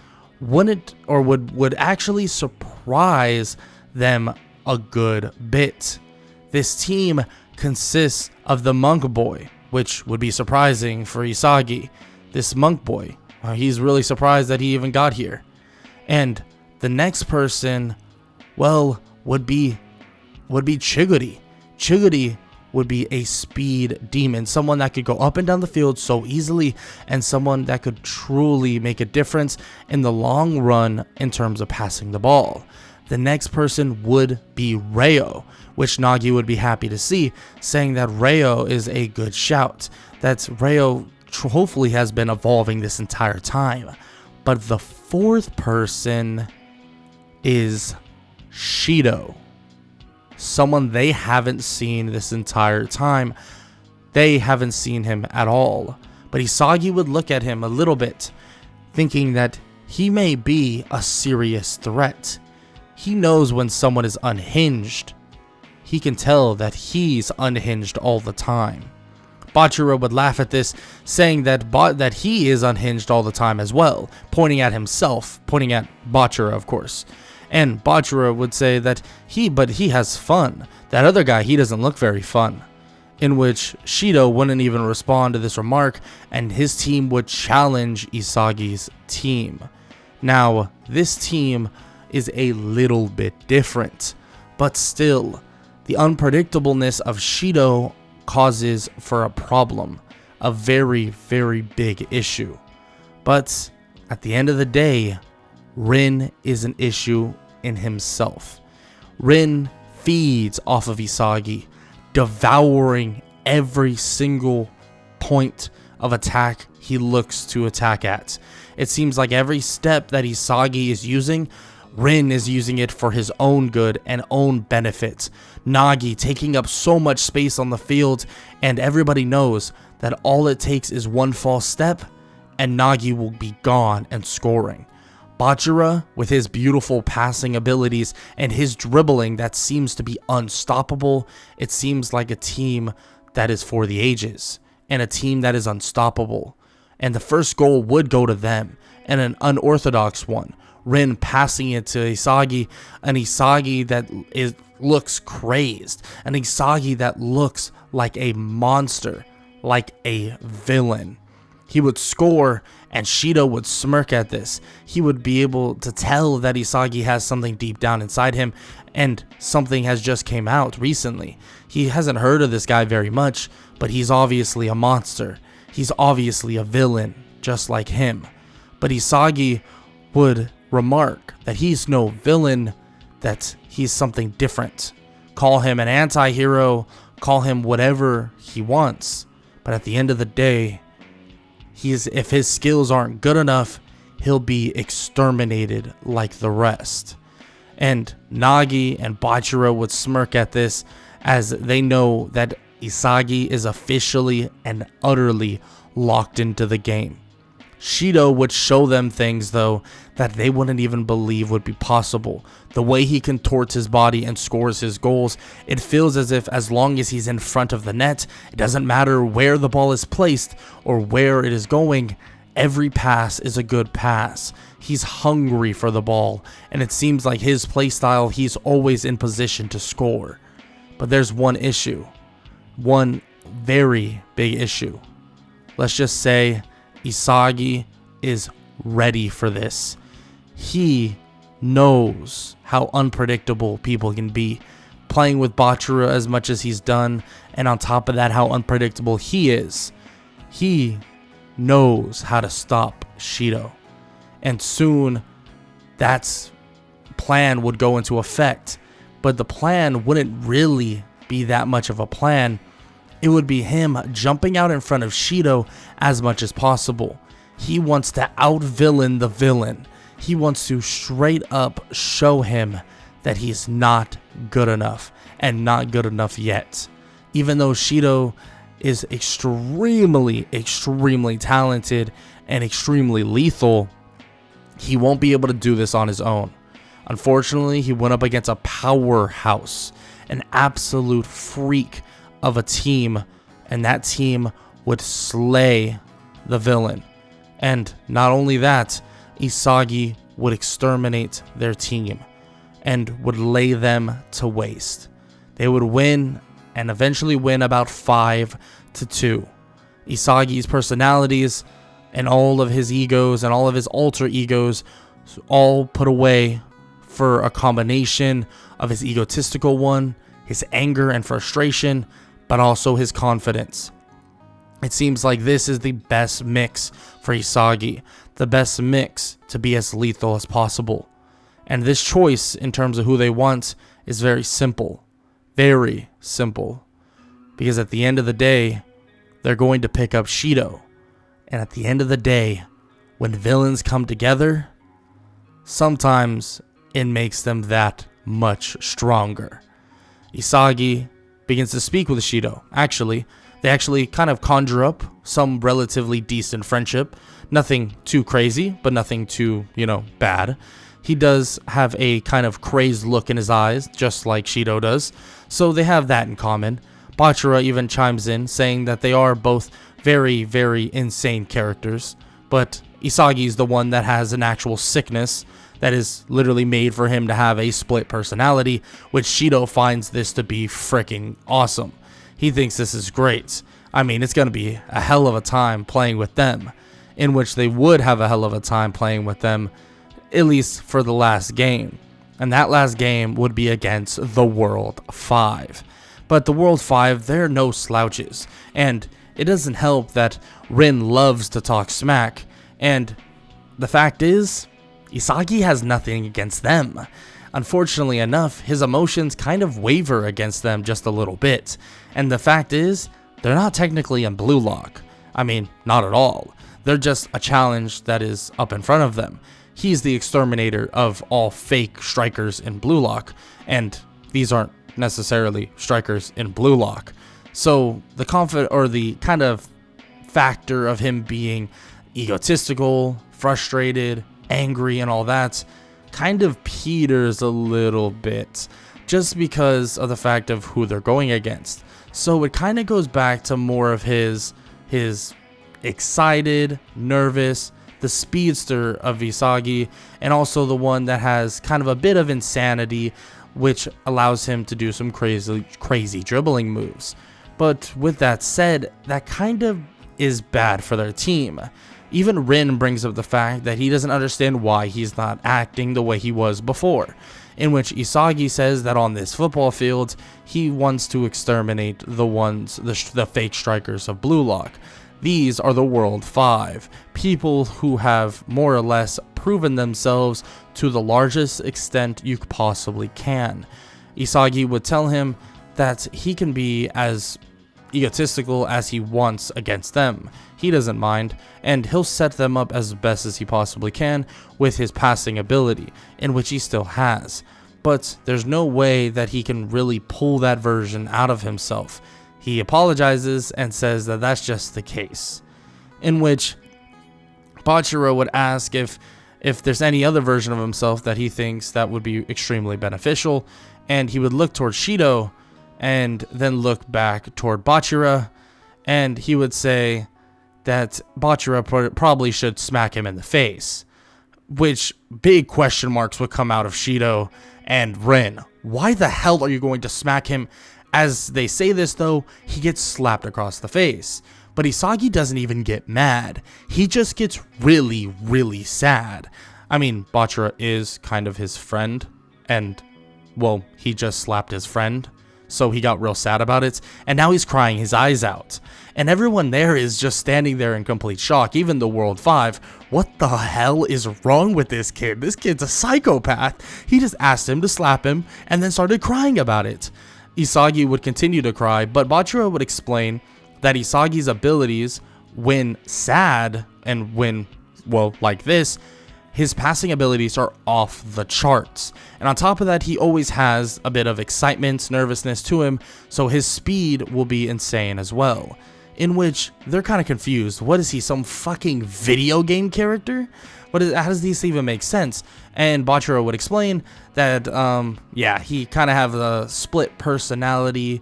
wouldn't or would actually surprise them a good bit. This team consists of the Monk Boy, which would be surprising for Isagi. This Monk Boy, he's really surprised that he even got here. And the next person, well, would be Chiguri. Chiguri would be a speed demon, someone that could go up and down the field so easily, and someone that could truly make a difference in the long run in terms of passing the ball. the next person would be Reo, which Nagi would be happy to see, saying that Reo is a good shout. That Reo hopefully has been evolving this entire time. But the fourth person is Shido. Someone they haven't seen this entire time. They haven't seen him at all. But Isagi would look at him a little bit, thinking that he may be a serious threat. He knows when someone is unhinged. He can tell that he's unhinged all the time. Bachira would laugh at this, saying that he is unhinged all the time as well, pointing at himself, pointing at Bachira, of course. And Bachira would say that he has fun. That other guy, he doesn't look very fun. In which Shido wouldn't even respond to this remark, and his team would challenge Isagi's team. Now, this team is a little bit different, but still, the unpredictableness of Shido causes for a problem, a very, very big issue. But at the end of the day, Rin is an issue in himself. Rin feeds off of Isagi, devouring every single point of attack he looks to attack at. It seems like every step that Isagi is using, Rin is using it for his own good and own benefit. Nagi taking up so much space on the field, and everybody knows that all it takes is one false step and Nagi will be gone and scoring. Bachira, with his beautiful passing abilities and his dribbling that seems to be unstoppable, it seems like a team that is for the ages and a team that is unstoppable. And the first goal would go to them, and an unorthodox one. Rin passing it to Isagi, an Isagi that looks crazed, an Isagi that looks like a monster, like a villain. He would score, and Shido would smirk at this. He would be able to tell that Isagi has something deep down inside him, and something has just came out recently. He hasn't heard of this guy very much, but he's obviously a monster. He's obviously a villain, just like him. But Isagi would remark that he's no villain, that he's something different. Call him an anti-hero, call him whatever he wants. But at the end of the day, if his skills aren't good enough, he'll be exterminated like the rest. And Nagi and Bachira would smirk at this, as they know that Isagi is officially and utterly locked into the game. Shido would show them things, though, that they wouldn't even believe would be possible. The way he contorts his body and scores his goals, it feels as if as long as he's in front of the net, it doesn't matter where the ball is placed or where it is going, every pass is a good pass. He's hungry for the ball, and it seems like his playstyle, he's always in position to score. But there's one issue. One very big issue. Let's just say Isagi is ready for this. He knows how unpredictable people can be, playing with Bachira as much as he's done, and on top of that, how unpredictable he is. He knows how to stop Shido, and soon that plan would go into effect. But the plan wouldn't really be that much of a plan. It would be him jumping out in front of Shido as much as possible. He wants to out-villain the villain. He wants to straight up show him that he's not good enough, and not good enough yet. Even though Shido is extremely, extremely talented and extremely lethal, he won't be able to do this on his own. Unfortunately, he went up against a powerhouse, an absolute freak of a team, and that team would slay the villain. And not only that, Isagi would exterminate their team and would lay them to waste. They would win, and eventually win about 5-2. Isagi's personalities and all of his egos and all of his alter egos all put away for a combination of his egotistical one, his anger and frustration, but also his confidence. It seems like this is the best mix for Isagi, the best mix to be as lethal as possible. And this choice in terms of who they want is very simple. Very simple. Because at the end of the day, they're going to pick up Shido. And at the end of the day, when villains come together, sometimes it makes them that much stronger. Isagi begins to speak with Shido. They actually kind of conjure up some relatively decent friendship. Nothing too crazy, but nothing too, bad. He does have a kind of crazed look in his eyes, just like Shido does. So they have that in common. Bachira even chimes in, saying that they are both very, very insane characters. But Isagi's the one that has an actual sickness that is literally made for him to have a split personality, which Shido finds this to be freaking awesome. He thinks this is great. I mean, it's going to be a hell of a time playing with them, in which they would have a hell of a time playing with them, at least for the last game. And that last game would be against the World 5. But the World 5, they're no slouches. And it doesn't help that Rin loves to talk smack. And the fact is, Isagi has nothing against them. Unfortunately enough, his emotions kind of waver against them just a little bit. And the fact is, they're not technically in Blue Lock. I mean, not at all. They're just a challenge that is up in front of them. He's the exterminator of all fake strikers in Blue Lock, and these aren't necessarily strikers in Blue Lock. So the the kind of factor of him being egotistical, frustrated, angry, and all that kind of peters a little bit just because of the fact of who they're going against. So it kind of goes back to more of his excited, nervous, the speedster of Isagi, and also the one that has kind of a bit of insanity, which allows him to do some crazy dribbling moves. But with that said, that kind of is bad for their team. Even Rin brings up the fact that he doesn't understand why he's not acting the way he was before, in which Isagi says that on this football field, he wants to exterminate the fake strikers of Blue Lock. These are the World 5, people who have more or less proven themselves to the largest extent you possibly can. Isagi would tell him that he can be as egotistical as he wants against them. He doesn't mind, and he'll set them up as best as he possibly can with his passing ability, in which he still has. But there's no way that he can really pull that version out of himself. He apologizes and says that that's just the case. In which Bachira would ask if there's any other version of himself that he thinks that would be extremely beneficial, and he would look towards Shido and then look back toward Bachira, and he would say that Bachira probably should smack him in the face, which big question marks would come out of Shido and Rin. Why the hell are you going to smack him? As they say this though, he gets slapped across the face. But Isagi doesn't even get mad. He just gets really, really sad. I mean, Bachira is kind of his friend, and, well, he just slapped his friend, so he got real sad about it, and now he's crying his eyes out. And everyone there is just standing there in complete shock, even the World 5. What the hell is wrong with this kid? This kid's a psychopath. He just asked him to slap him, and then started crying about it. Isagi would continue to cry, but Bachira would explain that Isagi's abilities, when sad and when, well, like this, his passing abilities are off the charts. And on top of that, he always has a bit of excitement, nervousness to him, so his speed will be insane as well. In which they're kind of confused. What is he, some fucking video game character? How does this even make sense? And Bachira would explain that, he kind of have a split personality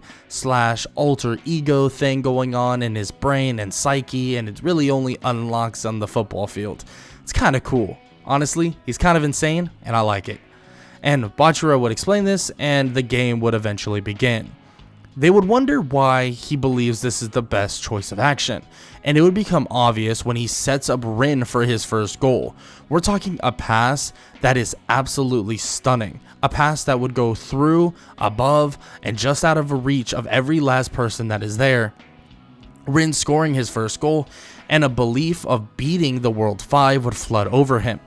/ alter ego thing going on in his brain and psyche, and it really only unlocks on the football field. It's kind of cool. Honestly, he's kind of insane, and I like it. And Bachira would explain this, and the game would eventually begin. They would wonder why he believes this is the best choice of action, and it would become obvious when he sets up Rin for his first goal. We're talking a pass that is absolutely stunning, a pass that would go through, above, and just out of reach of every last person that is there. Rin scoring his first goal, and a belief of beating the World 5 would flood over him.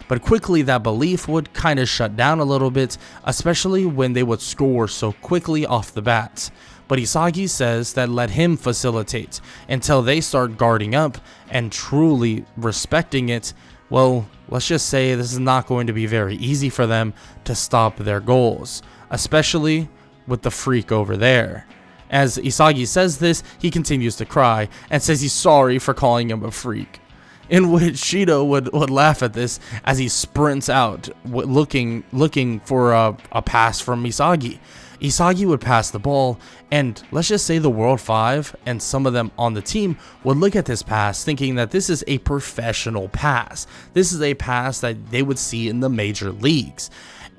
But quickly that belief would kind of shut down a little bit, especially when they would score so quickly off the bat. But Isagi says that let him facilitate until they start guarding up and truly respecting it. Well, let's just say this is not going to be very easy for them to stop their goals, especially with the freak over there. As Isagi says this, he continues to cry and says he's sorry for calling him a freak, in which Shido would laugh at this as he sprints out looking for a pass from Isagi. Isagi would pass the ball, and let's just say the World 5 and some of them on the team would look at this pass thinking that this is a professional pass. This is a pass that they would see in the major leagues.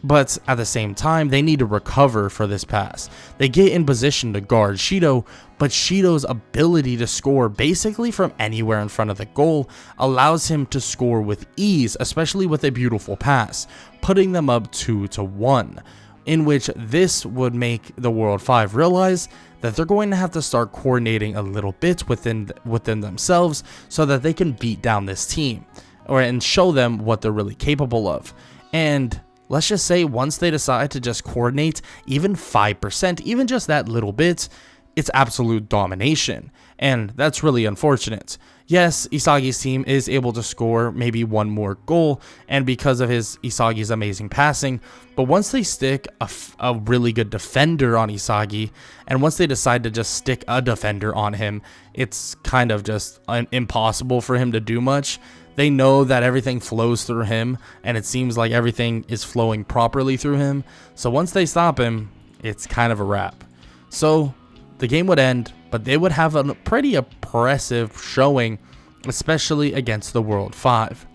But at the same time, they need to recover for this pass. They get in position to guard Shido, but Shido's ability to score basically from anywhere in front of the goal allows him to score with ease, especially with a beautiful pass, putting them up 2-1. In which this would make the World 5 realize that they're going to have to start coordinating a little bit within themselves so that they can beat down this team and show them what they're really capable of. And let's just say once they decide to just coordinate even 5%, even just that little bit, it's absolute domination. And that's really unfortunate. Yes, Isagi's team is able to score maybe one more goal, and because of Isagi's amazing passing, but once they stick a really good defender on Isagi, and once they decide to just stick a defender on him, it's kind of just impossible for him to do much. They know that everything flows through him, and it seems like everything is flowing properly through him, so once they stop him, it's kind of a wrap. So the game would end, but they would have a pretty impressive showing, especially against the World 5.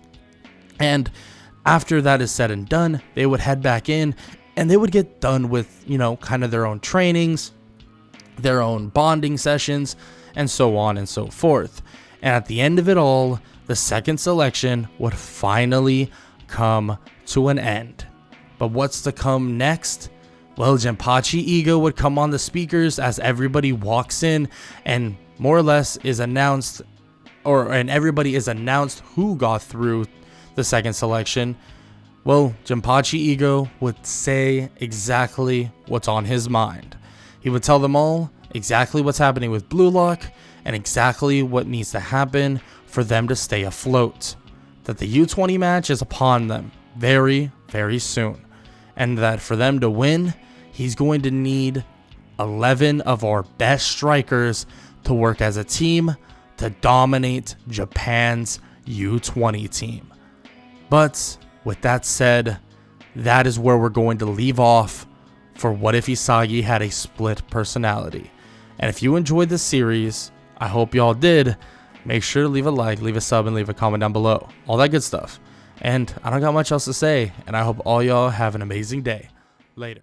And after that is said and done, they would head back in and they would get done with, kind of their own trainings, their own bonding sessions, and so on and so forth. And at the end of it all, the second selection would finally come to an end. But what's to come next? Well, Jinpachi Ego would come on the speakers as everybody walks in and more or less is announced, and everybody is announced who got through the second selection. Well, Jinpachi Ego would say exactly what's on his mind. He would tell them all exactly what's happening with Blue Lock and exactly what needs to happen for them to stay afloat. That the U20 match is upon them very, very soon. And that for them to win, he's going to need 11 of our best strikers to work as a team to dominate Japan's U20 team. But with that said, that is where we're going to leave off for What If Isagi Had a Split Personality. And if you enjoyed this series, I hope y'all did, make sure to leave a like, leave a sub, and leave a comment down below. All that good stuff. And I don't got much else to say, and I hope all y'all have an amazing day. Later.